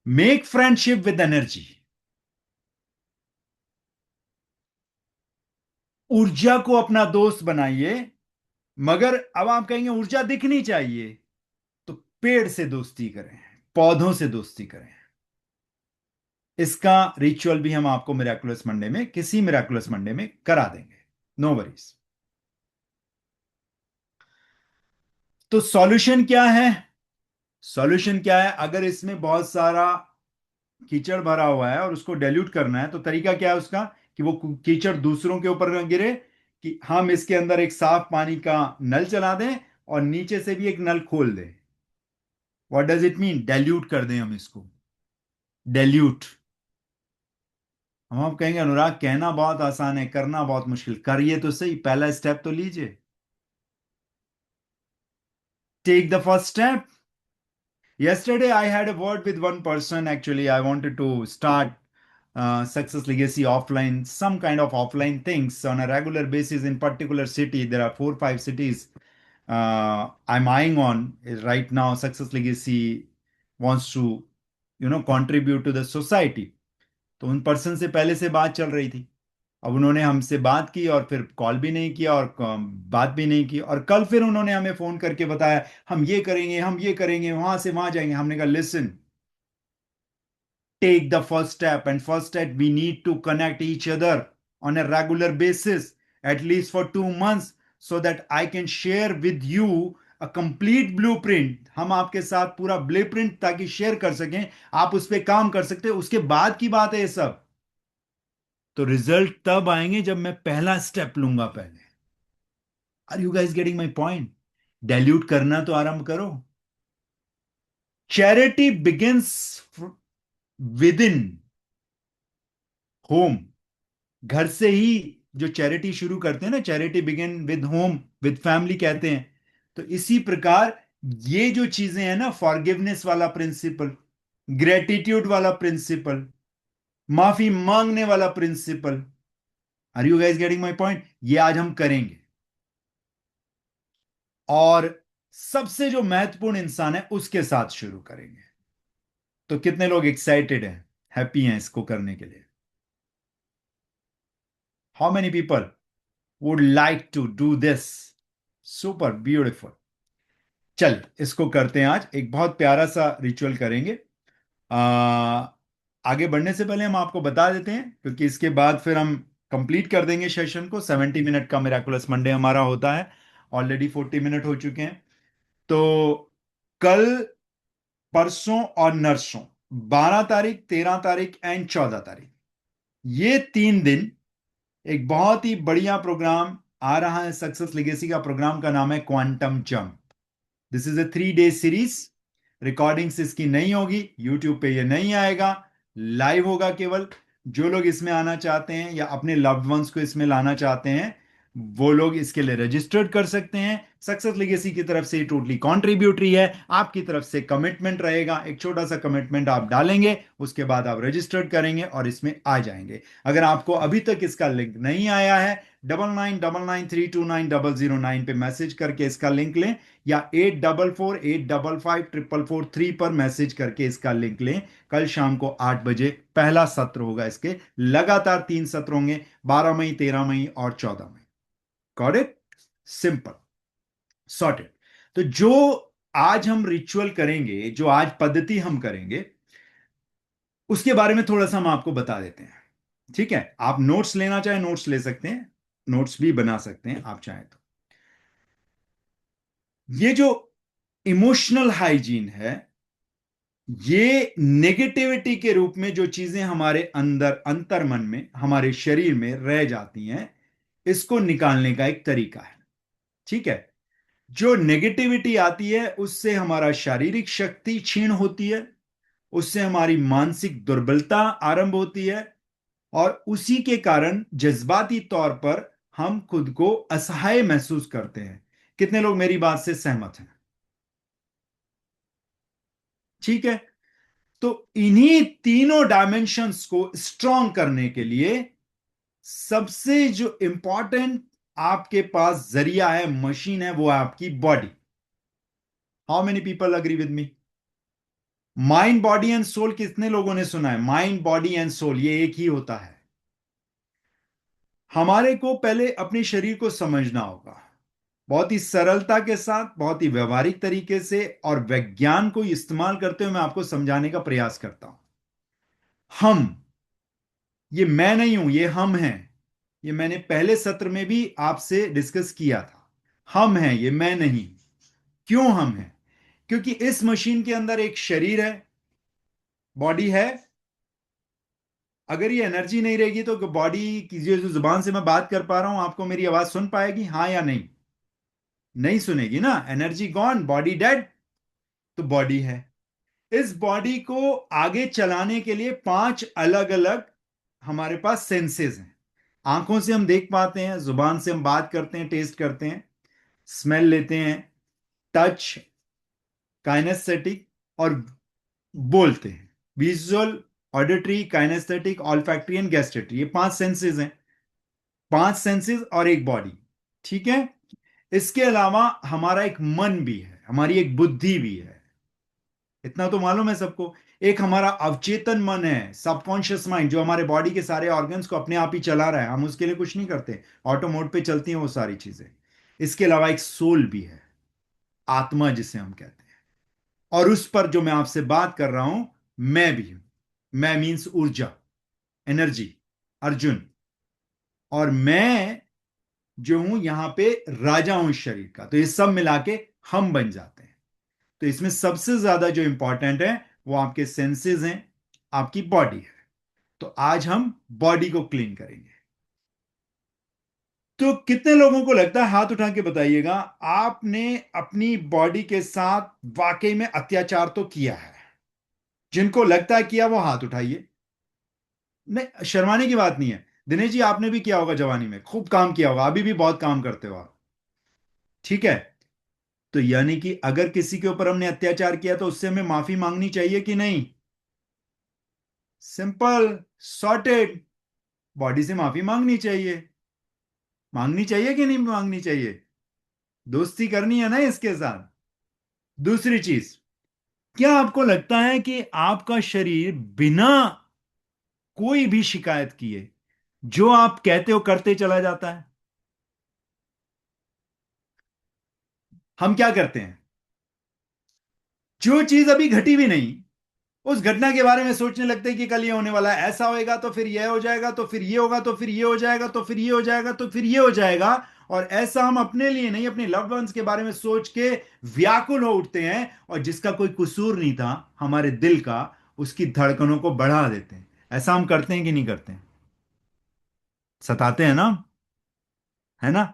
Make friendship with energy. ऊर्जा को अपना दोस्त बनाइए। मगर अब आप कहेंगे ऊर्जा दिखनी चाहिए, तो पेड़ से दोस्ती करें, पौधों से दोस्ती करें। इसका रिचुअल भी हम आपको मिराकुलस मंडे में, किसी मिराकुलस मंडे में करा देंगे। No worries. तो सॉल्यूशन क्या है? सॉल्यूशन क्या है? अगर इसमें बहुत सारा कीचड़ भरा हुआ है और उसको डाइल्यूट करना है, तो तरीका क्या है उसका? कि वो कीचड़ दूसरों के ऊपर न गिरे, कि हम इसके अंदर एक साफ पानी का नल चला दें और नीचे से भी एक नल खोल दें। What does it mean? Dilute कर दें हम इसको। डाइल्यूट। हम आप कहेंगे अनुराग कहना बहुत आसान है, करना बहुत मुश्किल। करिए तो सही, पहला स्टेप तो लीजिए। Take the first step. Yesterday, I had a word with one person. Actually, I wanted to start Success Legacy offline, some kind of offline things on a regular basis in particular city. There are 4 5 cities I'm eyeing on right now. Success Legacy wants to contribute to the society. तो उन person से पहले से बात चल रही थी। अब उन्होंने हमसे बात की और फिर कॉल भी नहीं किया और बात भी नहीं की, और कल फिर उन्होंने हमें फोन करके बताया हम ये करेंगे, हम ये करेंगे, वहां से वहां जाएंगे। हमने कहा listen, take the first step, and first step we need to connect each other on a regular basis, at least for 2 months, so that I can share with you a complete blueprint। हम आपके साथ पूरा blueprint ताकि share कर सकें, आप उस पर काम कर सकते हैं। उसके बाद की बात है ये सब। तो रिजल्ट तब आएंगे जब मैं पहला स्टेप लूंगा पहले। Are you guys getting my point? Dilute करना तो आरंभ करो। Charity begins within home. घर से ही जो चैरिटी शुरू करते हैं ना, charity begin with home, with family कहते हैं। तो इसी प्रकार ये जो चीजें हैं ना, फॉरगिवनेस वाला प्रिंसिपल, ग्रेटिट्यूड वाला प्रिंसिपल, माफी मांगने वाला principle, are you guys getting my point? ये आज हम करेंगे। और सबसे जो महत्वपूर्ण इंसान है उसके साथ शुरू करेंगे। तो कितने लोग एक्साइटेड हैं, हैप्पी हैं इसको करने के लिए? How many people would like to do this? Super beautiful. चल इसको करते हैं। आज एक बहुत प्यारा सा रिचुअल करेंगे। आ, आगे बढ़ने से पहले हम आपको बता देते हैं, क्योंकि इसके बाद फिर हम कंप्लीट कर देंगे सेशन को। 70 मिनट का मिराकुलस मंडे हमारा होता है। ऑलरेडी 40 मिनट हो चुके हैं। तो कल, परसों और नरसों, 12 तारीख, 13 तारीख एंड 14 तारीख, ये 3 दिन एक बहुत ही बढ़िया प्रोग्राम आ रहा है। सक्सेस लेगेसी का प्रोग्राम का नाम है quantum jump. This is a 3 day series. Recordings इसकी नहीं होगी, यूट्यूब पे ये नहीं आएगा, लाइव होगा केवल। जो लोग इसमें आना चाहते हैं या अपने लव्ड वंस को इसमें लाना चाहते हैं, वो लोग इसके लिए रजिस्टर्ड कर सकते हैं। सक्सेस लेगेसी की तरफ से टोटली कॉन्ट्रीब्यूटरी है। आपकी तरफ से कमिटमेंट रहेगा, एक छोटा सा कमिटमेंट आप डालेंगे, उसके बाद आप रजिस्टर्ड करेंगे और इसमें आ जाएंगे। अगर आपको अभी तक इसका लिंक नहीं आया है, 9999329009 पे मैसेज करके इसका लिंक लें, या 8448555443 पर मैसेज करके इसका लिंक लें। कल शाम को 8 बजे पहला सत्र होगा। इसके लगातार 3 सत्र होंगे, 12 मई, 13 मई और 14 मई। Got it? Simple, sorted. तो जो आज हम रिचुअल करेंगे, जो आज पद्धति हम करेंगे, उसके बारे में थोड़ा सा हम आपको बता देते हैं। ठीक है? आप नोट्स लेना चाहें नोट्स ले सकते हैं, नोट्स भी बना सकते हैं आप चाहें तो। ये जो इमोशनल हाइजीन है, ये नेगेटिविटी के रूप में जो चीजें हमारे अंदर अंतर मन में, हमारे शरीर में रह जाती हैं, इसको निकालने का एक तरीका है। ठीक है? जो नेगेटिविटी आती है उससे हमारा शारीरिक शक्ति क्षीण होती है, उससे हमारी मानसिक दुर्बलता आरंभ होती है, और उसी के कारण जज्बाती तौर पर हम खुद को असहाय महसूस करते हैं। कितने लोग मेरी बात से सहमत हैं? ठीक है? तो इन्हीं तीनों डायमेंशंस को स्ट्रॉन्ग करने के लिए सबसे जो इंपॉर्टेंट आपके पास जरिया है, मशीन है, वो है आपकी body. How many people agree with me? Mind, body and soul, कितने लोगों ने सुना है? माइंड, बॉडी एंड सोल ये एक ही होता है। हमारे को पहले अपने शरीर को समझना होगा, बहुत ही सरलता के साथ, बहुत ही व्यवहारिक तरीके से और विज्ञान को इस्तेमाल करते हुए मैं आपको समझाने का प्रयास करता हूं। हम, ये मैं नहीं हूं, ये हम हैं। ये मैंने पहले सत्र में भी आपसे डिस्कस किया था। हम हैं, ये मैं नहीं। क्यों हम हैं? क्योंकि इस मशीन के अंदर एक शरीर है, बॉडी है। अगर ये एनर्जी नहीं रहेगी तो बॉडी की जो जुबान से मैं बात कर पा रहा हूं, आपको मेरी आवाज सुन पाएगी, हाँ या नहीं? नहीं सुनेगी ना। Energy gone, body dead. तो बॉडी है। इस बॉडी को आगे चलाने के लिए 5 अलग अलग हमारे पास सेंसेस हैं। आंखों से हम देख पाते हैं, जुबान से हम बात करते हैं, टेस्ट करते हैं, स्मेल लेते हैं, टच, काइनेस्थेटिक, और बोलते हैं। Visual, auditory, kinaesthetic, olfactory and gustatory, ये 5 सेंसेस हैं। 5 सेंसेस और एक बॉडी। ठीक है? इसके अलावा हमारा एक मन भी है, हमारी एक बुद्धि भी है। इतना तो मालूम है सबको। एक हमारा अवचेतन मन है, सबकॉन्शियस माइंड, जो हमारे बॉडी के सारे ऑर्गन्स को अपने आप ही चला रहा है, हम उसके लिए कुछ नहीं करते, ऑटो मोड पे चलती हैं वो सारी चीजें। इसके अलावा एक सोल भी है, आत्मा जिसे हम कहते हैं। और उस पर जो मैं आपसे बात कर रहा हूं, मैं भी हूं। मैं मीन्स ऊर्जा, एनर्जी, अर्जुन। और मैं जो हूं यहां पे राजा हूं इस शरीर का, तो ये सब मिला के हम बन जाते हैं। तो इसमें सबसे ज्यादा जो इंपॉर्टेंट है वो आपके सेंसेस हैं, आपकी बॉडी है। तो आज हम बॉडी को क्लीन करेंगे। तो कितने लोगों को लगता है, हाथ उठा के बताइएगा, आपने अपनी बॉडी के साथ वाकई में अत्याचार तो किया है? जिनको लगता है किया वो हाथ उठाइए। नहीं, शर्माने की बात नहीं है। दिनेश जी, आपने भी किया होगा जवानी में, खूब काम किया होगा, अभी भी बहुत काम करते हो आप। ठीक है। तो यानी कि अगर किसी के ऊपर हमने अत्याचार किया तो उससे हमें माफी मांगनी चाहिए कि नहीं? Simple, sorted. बॉडी से माफी मांगनी चाहिए। मांगनी चाहिए कि नहीं मांगनी चाहिए? दोस्ती करनी है ना इसके साथ। दूसरी चीज, क्या आपको लगता है कि आपका शरीर बिना कोई भी शिकायत किए जो आप कहते हो करते चला जाता है? हम क्या करते हैं, जो चीज अभी घटी भी नहीं, उस घटना के बारे में सोचने लगते हैं कि कल ये होने वाला है, ऐसा होएगा तो फिर ये हो जाएगा, तो फिर ये होगा, तो फिर ये हो जाएगा, तो फिर ये हो जाएगा, तो फिर ये हो जाएगा। और ऐसा हम अपने लिए नहीं, अपने लव्ड वंस के बारे में सोच के व्याकुल हो उठते हैं, और जिसका कोई कसूर नहीं था, हमारे दिल का, उसकी धड़कनों को बढ़ा देते हैं। ऐसा हम करते हैं कि नहीं करते हैं? सताते हैं ना, है ना,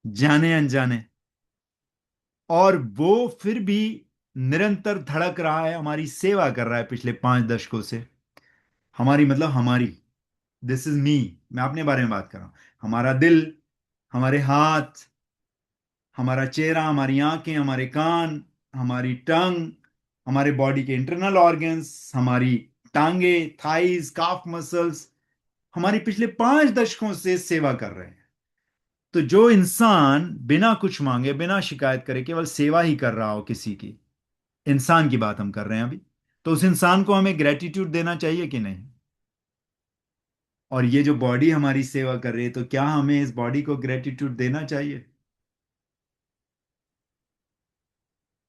जाने अनजाने। और वो फिर भी निरंतर धड़क रहा है, हमारी सेवा कर रहा है पिछले 5 दशकों से। हमारी मतलब हमारी, दिस इज मी, मैं अपने बारे में बात कर रहा हूं। हमारा दिल, हमारे हाथ, हमारा चेहरा, हमारी आंखें, हमारे कान, हमारी टंग, हमारे बॉडी के इंटरनल ऑर्गन्स, हमारी टांगे, थाइज, काफ मसल्स, हमारी पिछले 5 दशकों से सेवा कर रहे हैं। तो जो इंसान बिना कुछ मांगे, बिना शिकायत करे, केवल सेवा ही कर रहा हो किसी की, इंसान की बात हम कर रहे हैं अभी, तो उस इंसान को हमें ग्रेटिट्यूड देना चाहिए कि नहीं? और ये जो बॉडी हमारी सेवा कर रही है, तो क्या हमें इस बॉडी को ग्रेटिट्यूड देना चाहिए?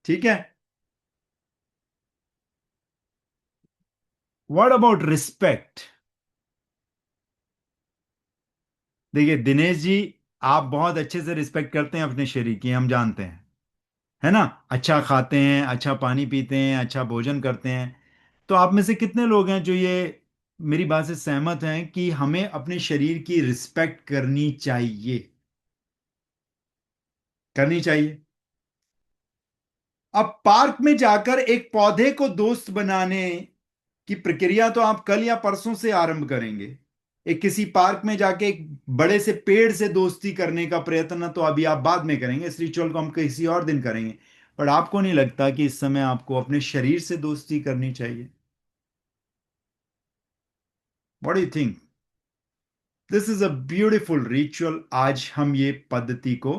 ठीक है। What about respect? देखिए दिनेश जी, आप बहुत अच्छे से रिस्पेक्ट करते हैं अपने शरीर की, हम जानते हैं, है ना। अच्छा खाते हैं, अच्छा पानी पीते हैं, अच्छा भोजन करते हैं। तो आप में से कितने लोग हैं जो ये मेरी बात से सहमत हैं कि हमें अपने शरीर की रिस्पेक्ट करनी चाहिए? करनी चाहिए। अब पार्क में जाकर एक पौधे को दोस्त बनाने की प्रक्रिया तो आप कल या परसों से आरंभ करेंगे। एक किसी पार्क में जाके एक बड़े से पेड़ से दोस्ती करने का प्रयत्न तो अभी आप बाद में करेंगे, इस रिचुअल को हम किसी और दिन करेंगे। पर आपको नहीं लगता कि इस समय आपको अपने शरीर से दोस्ती करनी चाहिए? What do you think? This is a beautiful ritual. आज हम ये पद्धति को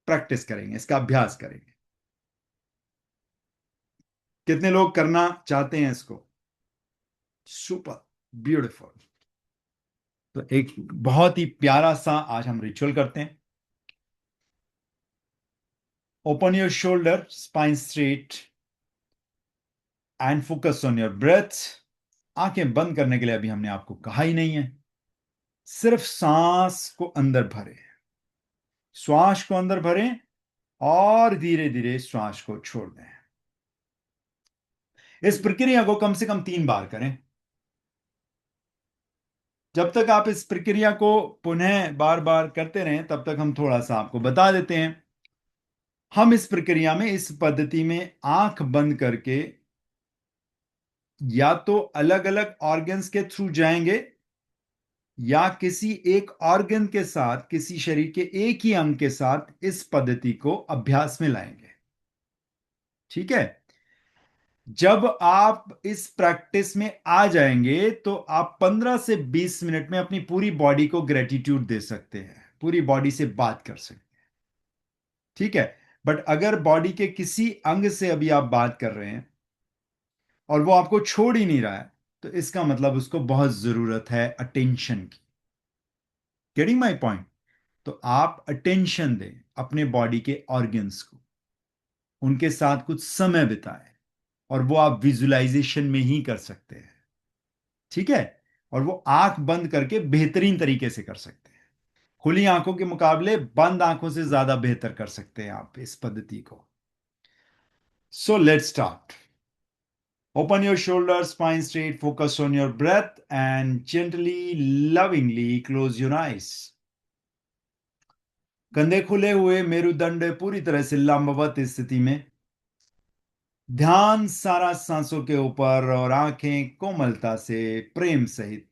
प्रैक्टिस करेंगे, इसका अभ्यास करेंगे। कितने लोग करना चाहते हैं इसको? Super, beautiful. तो एक बहुत ही प्यारा सा आज हम रिचुअल करते हैं। Open your shoulder, spine straight, and focus on your breath. आंखें बंद करने के लिए अभी हमने आपको कहा ही नहीं है। सिर्फ सांस को अंदर भरें, श्वास को अंदर भरें, और धीरे धीरे श्वास को छोड़ दें। इस प्रक्रिया को कम से कम 3 बार करें। जब तक आप इस प्रक्रिया को पुनः बार बार करते रहें, तब तक हम थोड़ा सा आपको बता देते हैं। हम इस प्रक्रिया में, इस पद्धति में आंख बंद करके या तो अलग अलग ऑर्गन्स के थ्रू जाएंगे, या किसी एक ऑर्गन के साथ, किसी शरीर के एक ही अंग के साथ इस पद्धति को अभ्यास में लाएंगे। ठीक है। जब आप इस प्रैक्टिस में आ जाएंगे तो आप 15 से 20 मिनट में अपनी पूरी बॉडी को ग्रेटिट्यूड दे सकते हैं, पूरी बॉडी से बात कर सकते हैं। ठीक है। बट अगर बॉडी के किसी अंग से अभी आप बात कर रहे हैं, और वो आपको छोड़ ही नहीं रहा है, तो इसका मतलब उसको बहुत जरूरत है अटेंशन की। Getting my point? तो आप अटेंशन दें अपने बॉडी के ऑर्गन्स को, उनके साथ कुछ समय बिताएं, और वो आप विजुअलाइजेशन में ही कर सकते हैं। ठीक है? और वो आंख बंद करके बेहतरीन तरीके से कर सकते हैं। खुली आंखों के मुकाबले बंद आंखों से ज्यादा बेहतर कर सकते हैं आप इस पद्धति को। So let's start. Open your shoulders, spine straight, focus on your breath, and gently, lovingly close your eyes. कंधे खुले हुए, मेरुदंड पूरी तरह से लंबवत स्थिति में, ध्यान सारा सांसों के ऊपर, और आंखें कोमलता से प्रेम सहित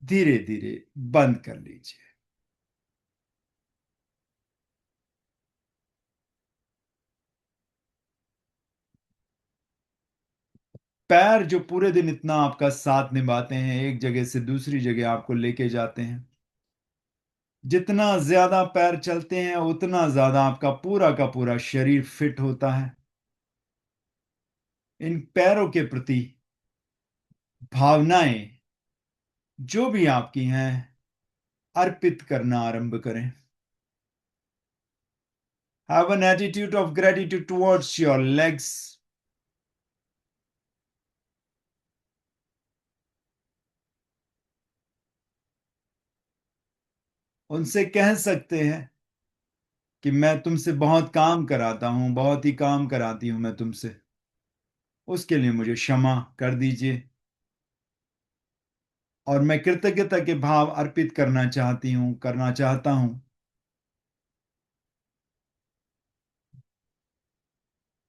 धीरे धीरे बंद कर लीजिए। पैर जो पूरे दिन इतना आपका साथ निभाते हैं, एक जगह से दूसरी जगह आपको लेके जाते हैं, जितना ज्यादा पैर चलते हैं उतना ज्यादा आपका पूरा का पूरा शरीर फिट होता है। इन पैरों के प्रति भावनाएं जो भी आपकी हैं, अर्पित करना आरंभ करें। Have an attitude of gratitude towards your legs. उनसे कह सकते हैं कि मैं तुमसे बहुत काम कराता हूं, बहुत ही काम कराती हूं मैं तुमसे, उसके लिए मुझे क्षमा कर दीजिए, और मैं कृतज्ञता के भाव अर्पित करना चाहता हूं,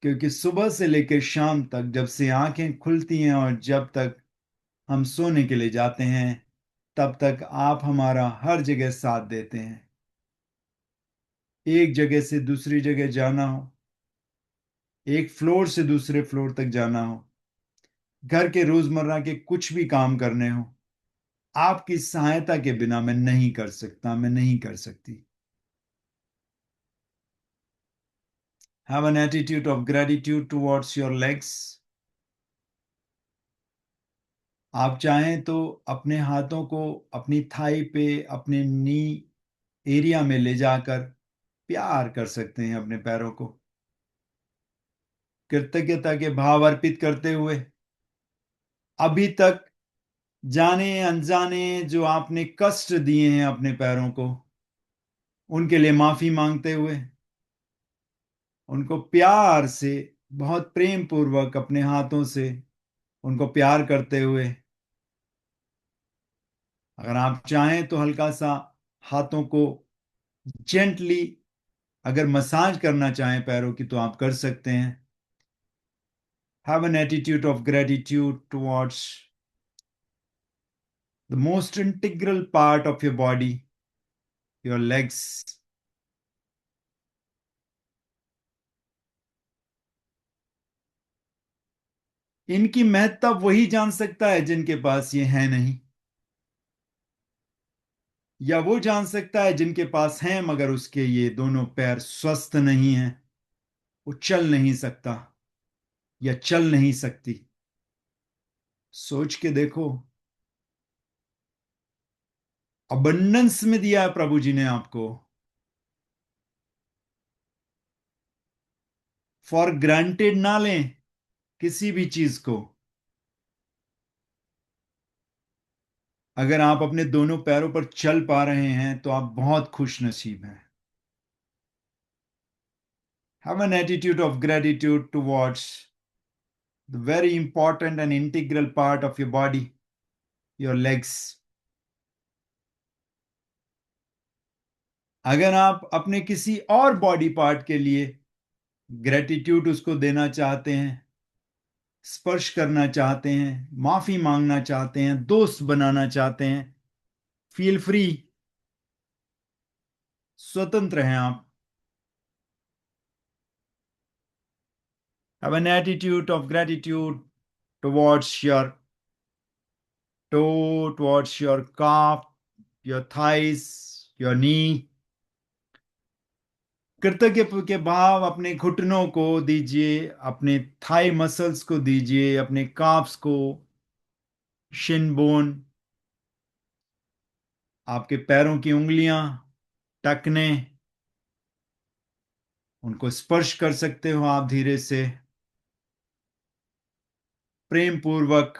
क्योंकि सुबह से लेकर शाम तक, जब से आंखें खुलती हैं और जब तक हम सोने के लिए जाते हैं, तब तक आप हमारा हर जगह साथ देते हैं। एक जगह से दूसरी जगह जाना हो, एक फ्लोर से दूसरे फ्लोर तक जाना हो, घर के रोजमर्रा के कुछ भी काम करने हो, आपकी सहायता के बिना मैं नहीं कर सकता, मैं नहीं कर सकती। Have an attitude of gratitude towards your legs. आप चाहें तो अपने हाथों को अपनी थाई पे, अपने नी एरिया में ले जाकर प्यार कर सकते हैं अपने पैरों को, कृतज्ञता के भाव अर्पित करते हुए, अभी तक जाने अनजाने जो आपने कष्ट दिए हैं अपने पैरों को, उनके लिए माफी मांगते हुए, उनको प्यार से, बहुत प्रेम पूर्वक अपने हाथों से उनको प्यार करते हुए, अगर आप चाहें तो हल्का सा हाथों को जेंटली, अगर मसाज करना चाहें पैरों की, तो आप कर सकते हैं। Have an attitude of gratitude towards the most integral part of your body, your legs. इनकी महत्ता वही जान सकता है जिनके पास ये है नहीं, या वो जान सकता है जिनके पास हैं मगर उसके ये दोनों पैर स्वस्थ नहीं हैं, वो चल नहीं सकता या चल नहीं सकती। सोच के देखो, अबंडेंस में दिया है प्रभु जी ने आपको। फॉर ग्रांटेड ना लें किसी भी चीज को। अगर आप अपने दोनों पैरों पर चल पा रहे हैं तो आप बहुत खुश नसीब हैं। Have an attitude of gratitude towards the very important and integral part of your body, your legs. अगर आप अपने किसी और बॉडी पार्ट के लिए ग्रेटिट्यूड उसको देना चाहते हैं, स्पर्श करना चाहते हैं, माफी मांगना चाहते हैं, दोस्त बनाना चाहते हैं, फील फ्री, स्वतंत्र हैं आप। Have an attitude of gratitude towards your toe, towards your calf, your thighs, your knee, कृतज्ञ के भाव अपने घुटनों को दीजिए, अपने थाई मसल्स को दीजिए, अपने काफ्स को, शिन बोन, आपके पैरों की उंगलियां, टखने, उनको स्पर्श कर सकते हो आप धीरे से, प्रेम पूर्वक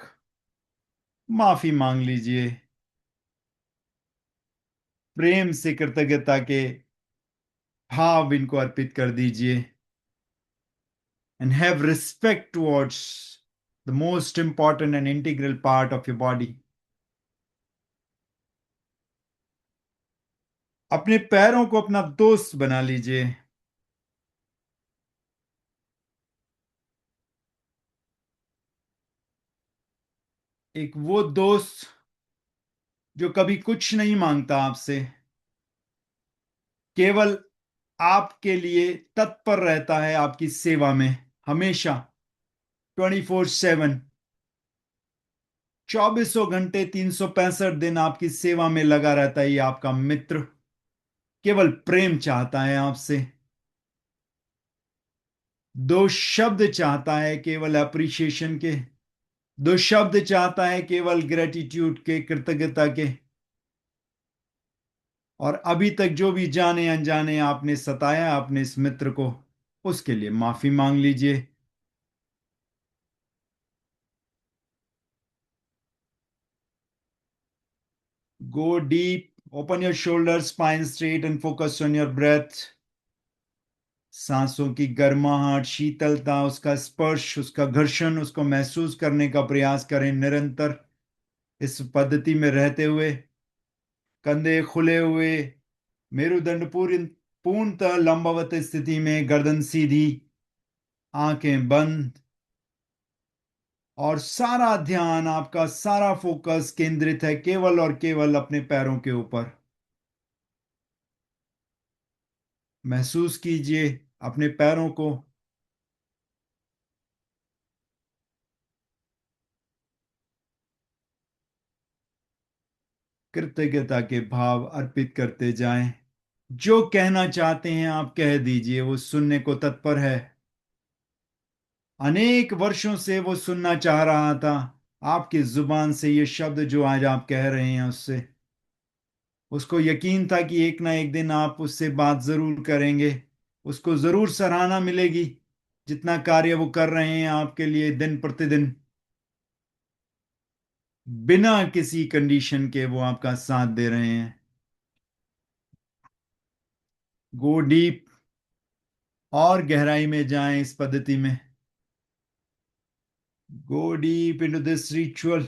माफी मांग लीजिए, प्रेम से कृतज्ञता के भाव इनको अर्पित कर दीजिए। And have respect towards the most important and integral part of your body. अपने पैरों को अपना दोस्त बना लीजिए। एक वो दोस्त जो कभी कुछ नहीं मांगता आपसे, केवल आपके लिए तत्पर रहता है आपकी सेवा में, हमेशा 24/7, 2400 घंटे 365 दिन आपकी सेवा में लगा रहता है। ये आपका मित्र केवल प्रेम चाहता है आपसे, दो शब्द चाहता है केवल अप्रिशिएशन के, दो शब्द चाहता है केवल ग्रेटिट्यूड के, कृतज्ञता के। और अभी तक जो भी जाने अनजाने आपने सताया अपने इस मित्र को, उसके लिए माफी मांग लीजिए। Go deep, open your shoulder, spine straight and focus on your breath. सांसों की गर्माहट, शीतलता, उसका स्पर्श, उसका घर्षण, उसको महसूस करने का प्रयास करें निरंतर इस पद्धति में रहते हुए। कंधे खुले हुए, मेरुदंड पूरी पूर्णतः लंबवत स्थिति में, गर्दन सीधी, आंखें बंद, और सारा ध्यान, आपका सारा फोकस केंद्रित है केवल और केवल अपने पैरों के ऊपर। महसूस कीजिए अपने पैरों को, कृतज्ञता के भाव अर्पित करते जाएं। जो कहना चाहते हैं आप कह दीजिए, वो सुनने को तत्पर है। अनेक वर्षों से वो सुनना चाह रहा था आपकी जुबान से ये शब्द जो आज आप कह रहे हैं उससे। उसको यकीन था कि एक ना एक दिन आप उससे बात जरूर करेंगे, उसको जरूर सराहना मिलेगी जितना कार्य वो कर रहे हैं आपके लिए दिन प्रतिदिन। बिना किसी कंडीशन के वो आपका साथ दे रहे हैं। गो डीप, और गहराई में जाएं इस पद्धति में। Go deep into this ritual.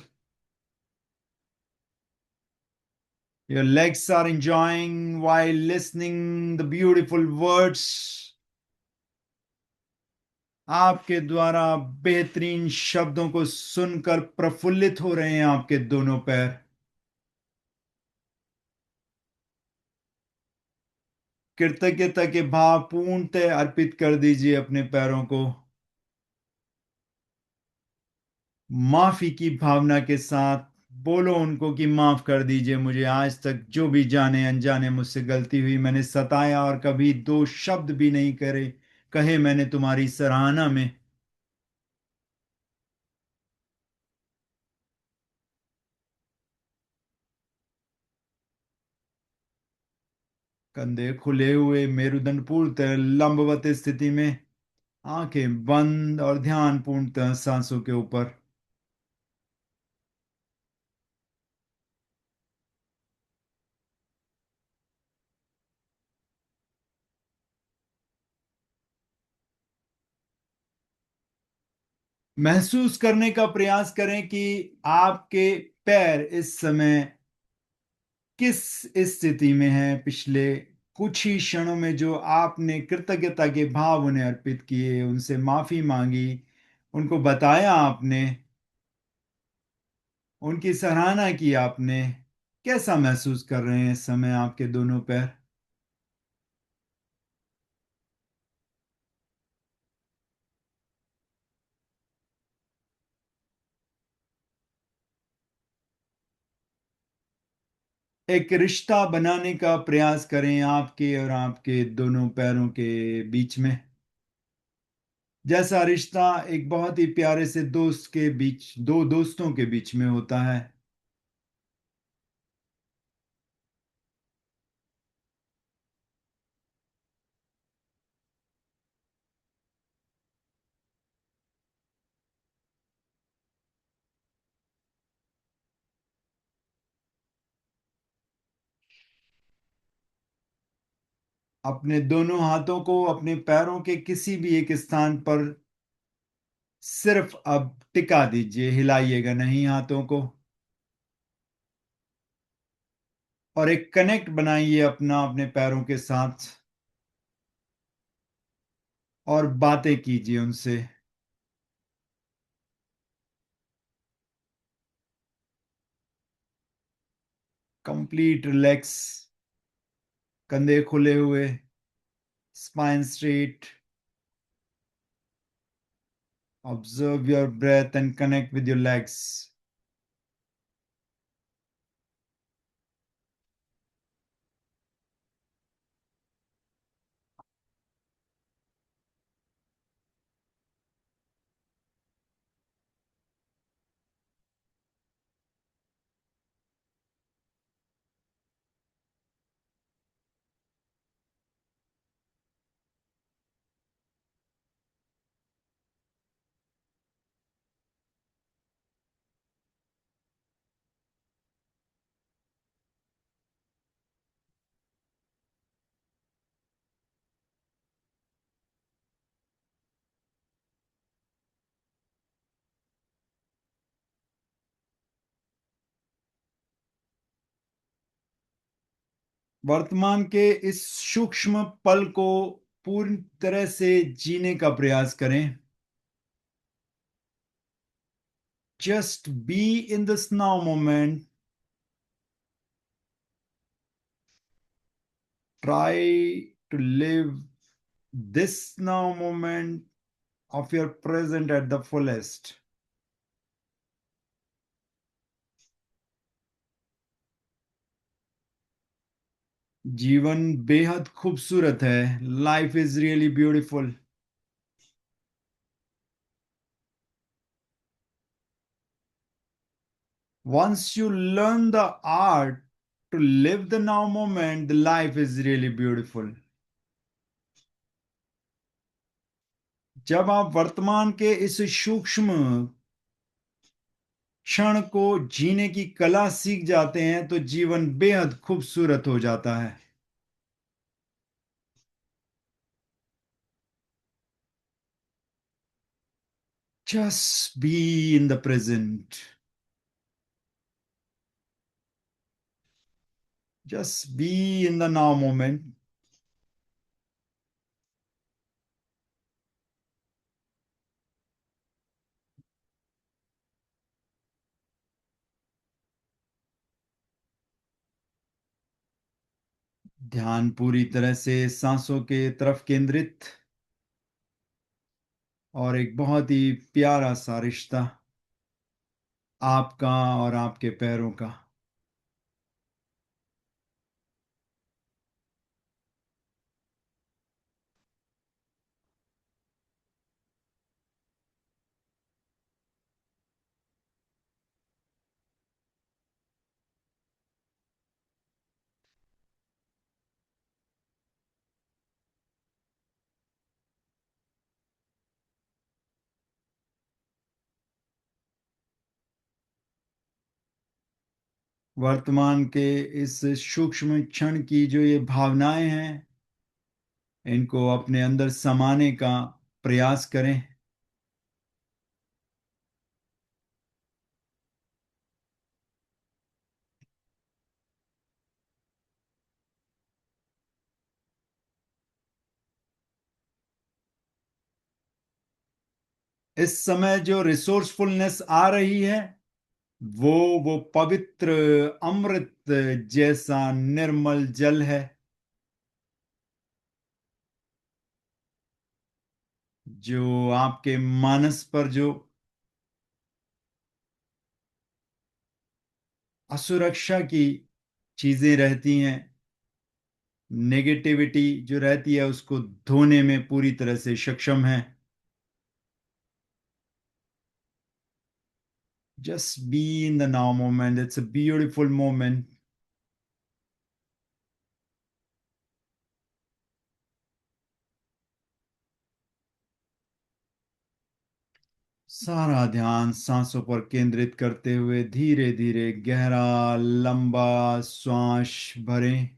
Your legs are enjoying while listening the beautiful words. आपके द्वारा बेहतरीन शब्दों को सुनकर प्रफुल्लित हो रहे हैं आपके दोनों पैर। कृतज्ञता के भाव पूर्णतः अर्पित कर दीजिए अपने पैरों को। माफी की भावना के साथ बोलो उनको कि माफ कर दीजिए मुझे, आज तक जो भी जाने अनजाने मुझसे गलती हुई, मैंने सताया और कभी दो शब्द भी नहीं करे कहे मैंने तुम्हारी सराहना में। कंधे खुले हुए, मेरुदंड पूर्णतः लंबवत स्थिति में, आंखें बंद और ध्यान पूर्णतः सांसों के ऊपर। महसूस करने का प्रयास करें कि आपके पैर इस समय किस स्थिति में है। पिछले कुछ ही क्षणों में जो आपने कृतज्ञता के भाव उन्हें अर्पित किए, उनसे माफी मांगी, उनको बताया आपने, उनकी सराहना की आपने, कैसा महसूस कर रहे हैं इस समय आपके दोनों पैर। एक रिश्ता बनाने का प्रयास करें आपके और आपके दोनों पैरों के बीच में, जैसा रिश्ता एक बहुत ही प्यारे से दोस्त के बीच, दो दोस्तों के बीच में होता है। अपने दोनों हाथों को अपने पैरों के किसी भी एक स्थान पर सिर्फ अब टिका दीजिए, हिलाइएगा नहीं हाथों को। और एक कनेक्ट बनाइए अपना अपने पैरों के साथ, और बातें कीजिए उनसे। कंप्लीट रिलैक्स, कंधे खुले हुए, spine straight. Observe your breath and connect with your legs. वर्तमान के इस सूक्ष्म पल को पूरी तरह से जीने का प्रयास करें। Just be in this now moment. Try to live this now moment of your present at the fullest. जीवन बेहद खूबसूरत है। Life is really beautiful. Once you learn the art to live the now moment, the life is really beautiful. जब आप वर्तमान के इस सूक्ष्म क्षण को जीने की कला सीख जाते हैं तो जीवन बेहद खूबसूरत हो जाता है। Just be in the present. Just be in the now moment. ध्यान पूरी तरह से सांसों के तरफ केंद्रित, और एक बहुत ही प्यारा सा रिश्ता आपका और आपके पैरों का। वर्तमान के इस सूक्ष्म क्षण की जो ये भावनाएं हैं, इनको अपने अंदर समाने का प्रयास करें। इस समय जो रिसोर्सफुलनेस आ रही है, वो वो पवित्र अमृत जैसा निर्मल जल है, जो आपके मानस पर जो असुरक्षा की चीजें रहती हैं, नेगेटिविटी जो रहती है उसको धोने में पूरी तरह से सक्षम है। Just be in the now moment, it's a beautiful moment. सारा ध्यान सांसों पर केंद्रित करते हुए धीरे धीरे गहरा लंबा श्वास भरें।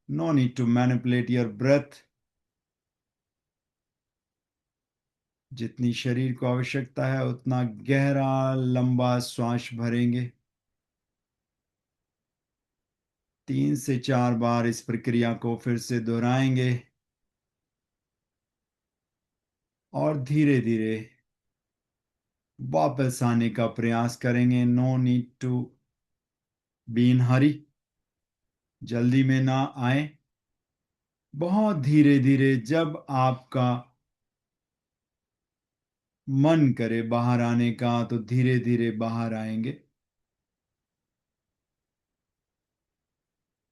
No need to manipulate your breath. जितनी शरीर को आवश्यकता है उतना गहरा लंबा श्वास भरेंगे। 3 से 4 बार इस प्रक्रिया को फिर से दोहराएंगे और धीरे धीरे वापस आने का प्रयास करेंगे। No need to be in hurry. जल्दी में ना आए। बहुत धीरे धीरे जब आपका मन करे बाहर आने का तो धीरे धीरे बाहर आएंगे।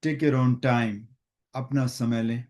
Take your own time. अपना समय लें।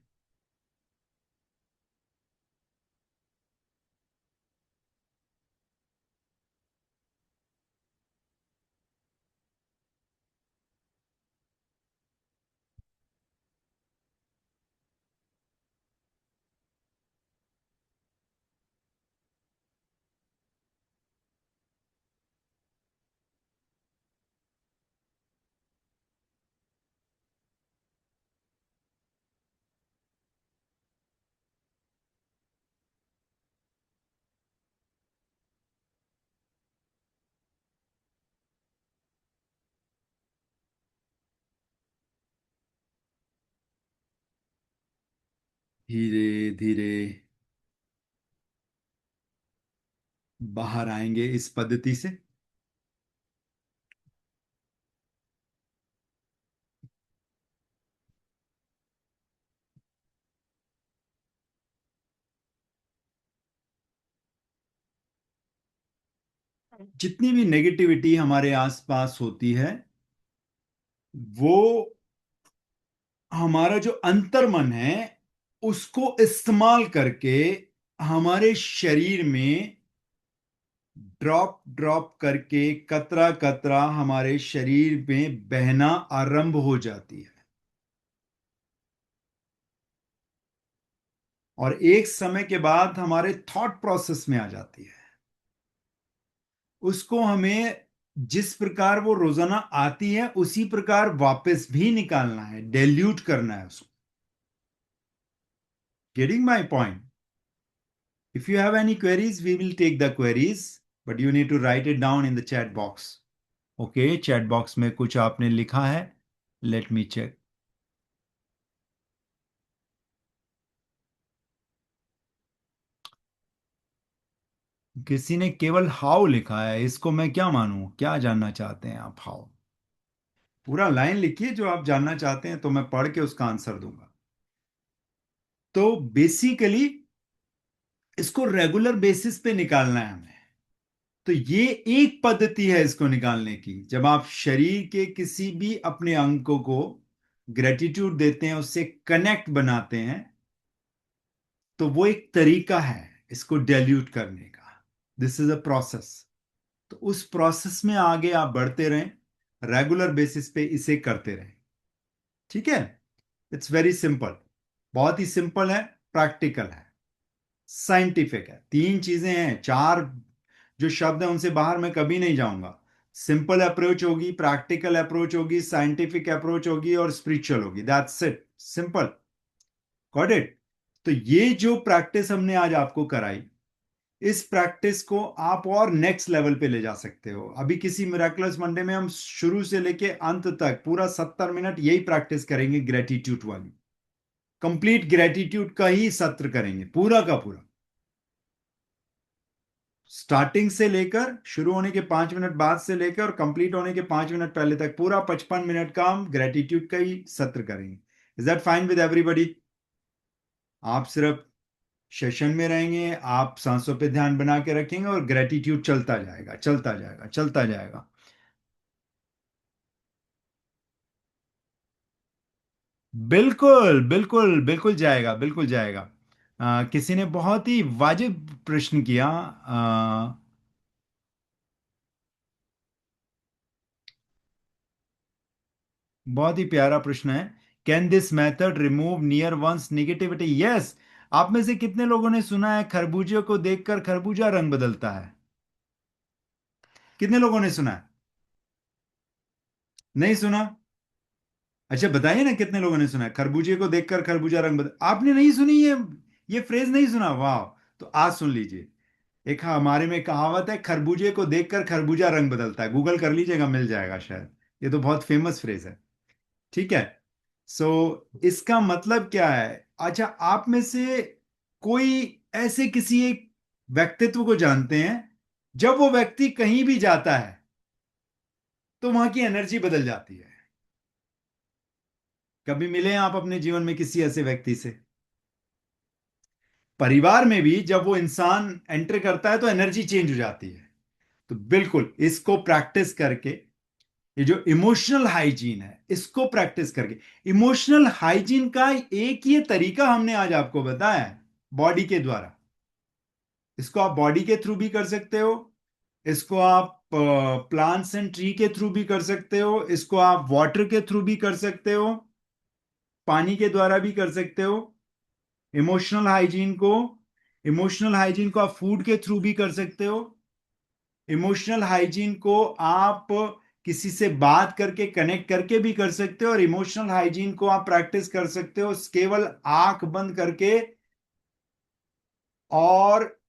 धीरे धीरे बाहर आएंगे इस पद्धति से। जितनी भी नेगेटिविटी हमारे आसपास होती है वो हमारा जो अंतर्मन है उसको इस्तेमाल करके हमारे शरीर में ड्रॉप ड्रॉप करके कतरा कतरा हमारे शरीर में बहना आरंभ हो जाती है। और एक समय के बाद हमारे थॉट प्रोसेस में आ जाती है। उसको हमें जिस प्रकार वो रोजाना आती है उसी प्रकार वापस भी निकालना है, डेल्यूट करना है उसको। Getting my point? If you have any queries, we will take the queries, but you need to write it down in the chat box. Okay, chat box में कुछ आपने लिखा है। Let me check. किसी ने केवल हाउ लिखा है, इसको मैं क्या मानूं? क्या जानना चाहते हैं आप? हाउ पूरा लाइन लिखिए जो आप जानना चाहते हैं, तो मैं पढ़ के उसका आंसर दूंगा। तो बेसिकली इसको रेगुलर बेसिस पे निकालना है हमें। तो ये एक पद्धति है इसको निकालने की। जब आप शरीर के किसी भी अपने अंग को ग्रेटिट्यूड देते हैं, उससे कनेक्ट बनाते हैं, तो वो एक तरीका है इसको डेल्यूट करने का। This is a process. तो उस प्रोसेस में आगे आप बढ़ते रहें, रेगुलर बेसिस पे इसे करते रहें। ठीक है? It's very simple. बहुत ही सिंपल है, प्रैक्टिकल है, साइंटिफिक है। 3 चीजें हैं, 4 जो शब्द हैं उनसे बाहर मैं कभी नहीं जाऊंगा। सिंपल अप्रोच होगी, प्रैक्टिकल अप्रोच होगी, साइंटिफिक अप्रोच होगी और स्पिरिचुअल होगी। That's it, simple. Got it? तो ये जो प्रैक्टिस हमने आज आपको कराई, इस प्रैक्टिस को आप और नेक्स्ट लेवल पे ले जा सकते हो। अभी किसी मिराकुलस मंडे में हम शुरू से लेके अंत तक पूरा 70 मिनट यही प्रैक्टिस करेंगे, ग्रेटिट्यूड वाली। कंप्लीट ग्रेटिट्यूड का ही सत्र करेंगे, पूरा का पूरा। स्टार्टिंग से लेकर, शुरू होने के 5 मिनट बाद से लेकर और कंप्लीट होने के 5 मिनट पहले तक पूरा 55 मिनट का हम ग्रेटिट्यूड का ही सत्र करेंगे। Is that fine with everybody? आप सिर्फ सेशन में रहेंगे, आप सांसों पे ध्यान बना के रखेंगे और ग्रेटिट्यूड चलता जाएगा, चलता जाएगा, चलता जाएगा। बिल्कुल बिल्कुल बिल्कुल जाएगा, बिल्कुल जाएगा। किसी ने बहुत ही वाजिब प्रश्न किया। बहुत ही प्यारा प्रश्न है। Can this method remove near one's negativity? Yes. आप में से कितने लोगों ने सुना है खरबूजे को देखकर खरबूजा रंग बदलता है? कितने लोगों ने सुना है? नहीं सुना? अच्छा बताइए ना, कितने लोगों ने सुना है खरबूजे को देखकर खरबूजा रंग बदल? आपने नहीं सुनी ये फ्रेज नहीं सुना? वाह। तो आज सुन लीजिए। एक हमारे में कहावत है, खरबूजे को देखकर खरबूजा रंग बदलता है। गूगल कर लीजिएगा, मिल जाएगा शायद। ये तो बहुत फेमस फ्रेज है। ठीक है। सो इसका मतलब क्या है? अच्छा, आप में से कोई ऐसे किसी एक व्यक्तित्व को जानते हैं, जब वो व्यक्ति कहीं भी जाता है तो वहां की एनर्जी बदल जाती है? कभी मिले हैं आप अपने जीवन में किसी ऐसे व्यक्ति से? परिवार में भी जब वो इंसान एंटर करता है तो एनर्जी चेंज हो जाती है। तो बिल्कुल इसको प्रैक्टिस करके, ये जो इमोशनल हाइजीन है इसको प्रैक्टिस करके, इमोशनल हाइजीन का एक ये तरीका हमने आज आपको बताया है, बॉडी के द्वारा। इसको आप बॉडी के थ्रू भी कर सकते हो, इसको आप प्लांट्स एंड ट्री के थ्रू भी कर सकते हो, इसको आप वाटर के थ्रू भी कर सकते हो, पानी के द्वारा भी कर सकते हो। इमोशनल हाइजीन को इमोशनल हाइजीन को आप फूड के थ्रू भी कर सकते हो। इमोशनल हाइजीन को आप किसी से बात करके कनेक्ट करके भी कर सकते हो, और इमोशनल हाइजीन को आप प्रैक्टिस कर सकते हो केवल आंख बंद करके, और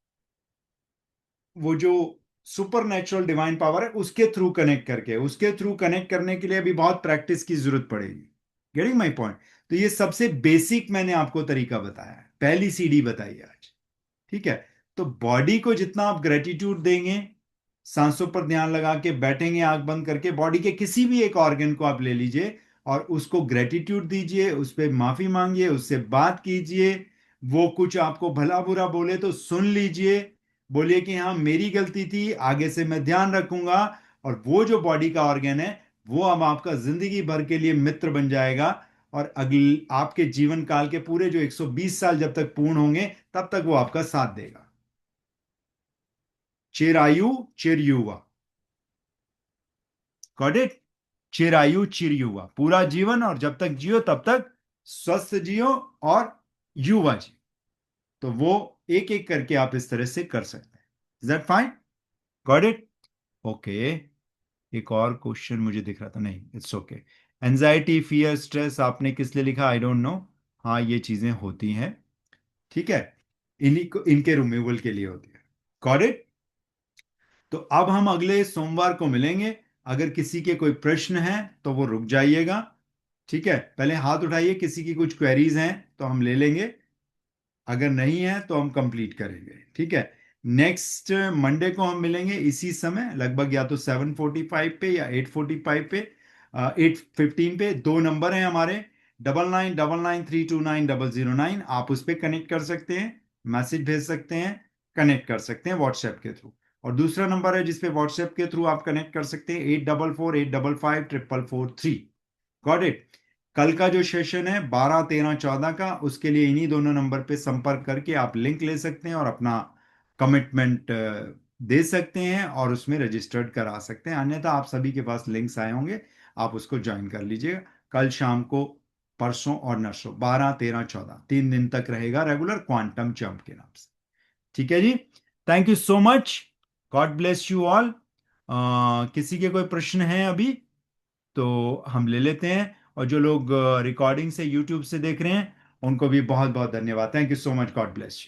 वो जो सुपर नेचुरल डिवाइन पावर है उसके थ्रू कनेक्ट करके। उसके थ्रू कनेक्ट करने के लिए अभी बहुत प्रैक्टिस की जरूरत पड़ेगी। Getting my point? तो ये सबसे बेसिक मैंने आपको तरीका बताया है, पहली सीढ़ी बताई है आज। ठीक है। तो बॉडी को जितना आप ग्रेटिट्यूड देंगे, सांसों पर ध्यान लगा के बैठेंगे आंख बंद करके, बॉडी के किसी भी एक ऑर्गन को आप ले लीजिए और उसको ग्रेटिट्यूड दीजिए, उस पर माफी मांगिए, उससे बात कीजिए। वो कुछ आपको भला बुरा बोले तो सुन लीजिए, बोलिए कि हाँ मेरी गलती थी, आगे से मैं ध्यान रखूंगा। और वो जो बॉडी का ऑर्गन है वो अब आपका जिंदगी भर के लिए मित्र बन जाएगा। और अगले आपके जीवन काल के पूरे जो 120 साल जब तक पूर्ण होंगे तब तक वो आपका साथ देगा। चिरायु चिरयुवा। Got it? चिरायु चिरयुवा, पूरा जीवन, और जब तक जियो तब तक स्वस्थ जियो और युवा जियो। तो वो एक एक करके आप इस तरह से कर सकते हैं। Is that fine? Got it? Okay. एक और क्वेश्चन मुझे दिख रहा था, नहीं it's okay. Anxiety, fear, stress आपने किस लिए लिखा? I don't know. हाँ ये चीजें होती हैं। ठीक है। इन्हीं को, इनके रिमूवल के लिए होती है। Got it? तो अब हम अगले सोमवार को मिलेंगे। अगर किसी के कोई प्रश्न हैं तो वो रुक जाइएगा। ठीक है, पहले हाथ उठाइए, किसी की कुछ क्वेरीज हैं तो हम ले लेंगे, अगर नहीं है तो हम कंप्लीट करेंगे। ठीक है। नेक्स्ट मंडे को हम मिलेंगे इसी समय, लगभग या तो 7:45 पे या 8:45 पे, 8:15 पे। दो नंबर हैं हमारे, 9999329009। आप उस पर कनेक्ट कर सकते हैं, मैसेज भेज सकते हैं, कनेक्ट कर सकते हैं व्हाट्सएप के थ्रू। और दूसरा नंबर है जिसपे व्हाट्सएप के थ्रू आप कनेक्ट कर सकते हैं, 8448555443। Got it? कल का जो सेशन है 12 13 14 का, उसके लिए इन्हीं दोनों नंबर पे संपर्क करके आप लिंक ले सकते हैं और अपना कमिटमेंट दे सकते हैं और उसमें रजिस्टर्ड करा सकते हैं। अन्यथा आप सभी के पास लिंक्स आए होंगे, आप उसको ज्वाइन कर लीजिएगा। कल शाम को, परसों और नरसों, 12 13 14 3 दिन तक रहेगा रेगुलर क्वांटम जंप के नाम से। ठीक है जी। Thank you so much. God bless you all. किसी के कोई प्रश्न है अभी तो हम ले लेते हैं, और जो लोग रिकॉर्डिंग से यूट्यूब से देख रहे हैं उनको भी बहुत बहुत धन्यवाद। Thank you so much. God bless you.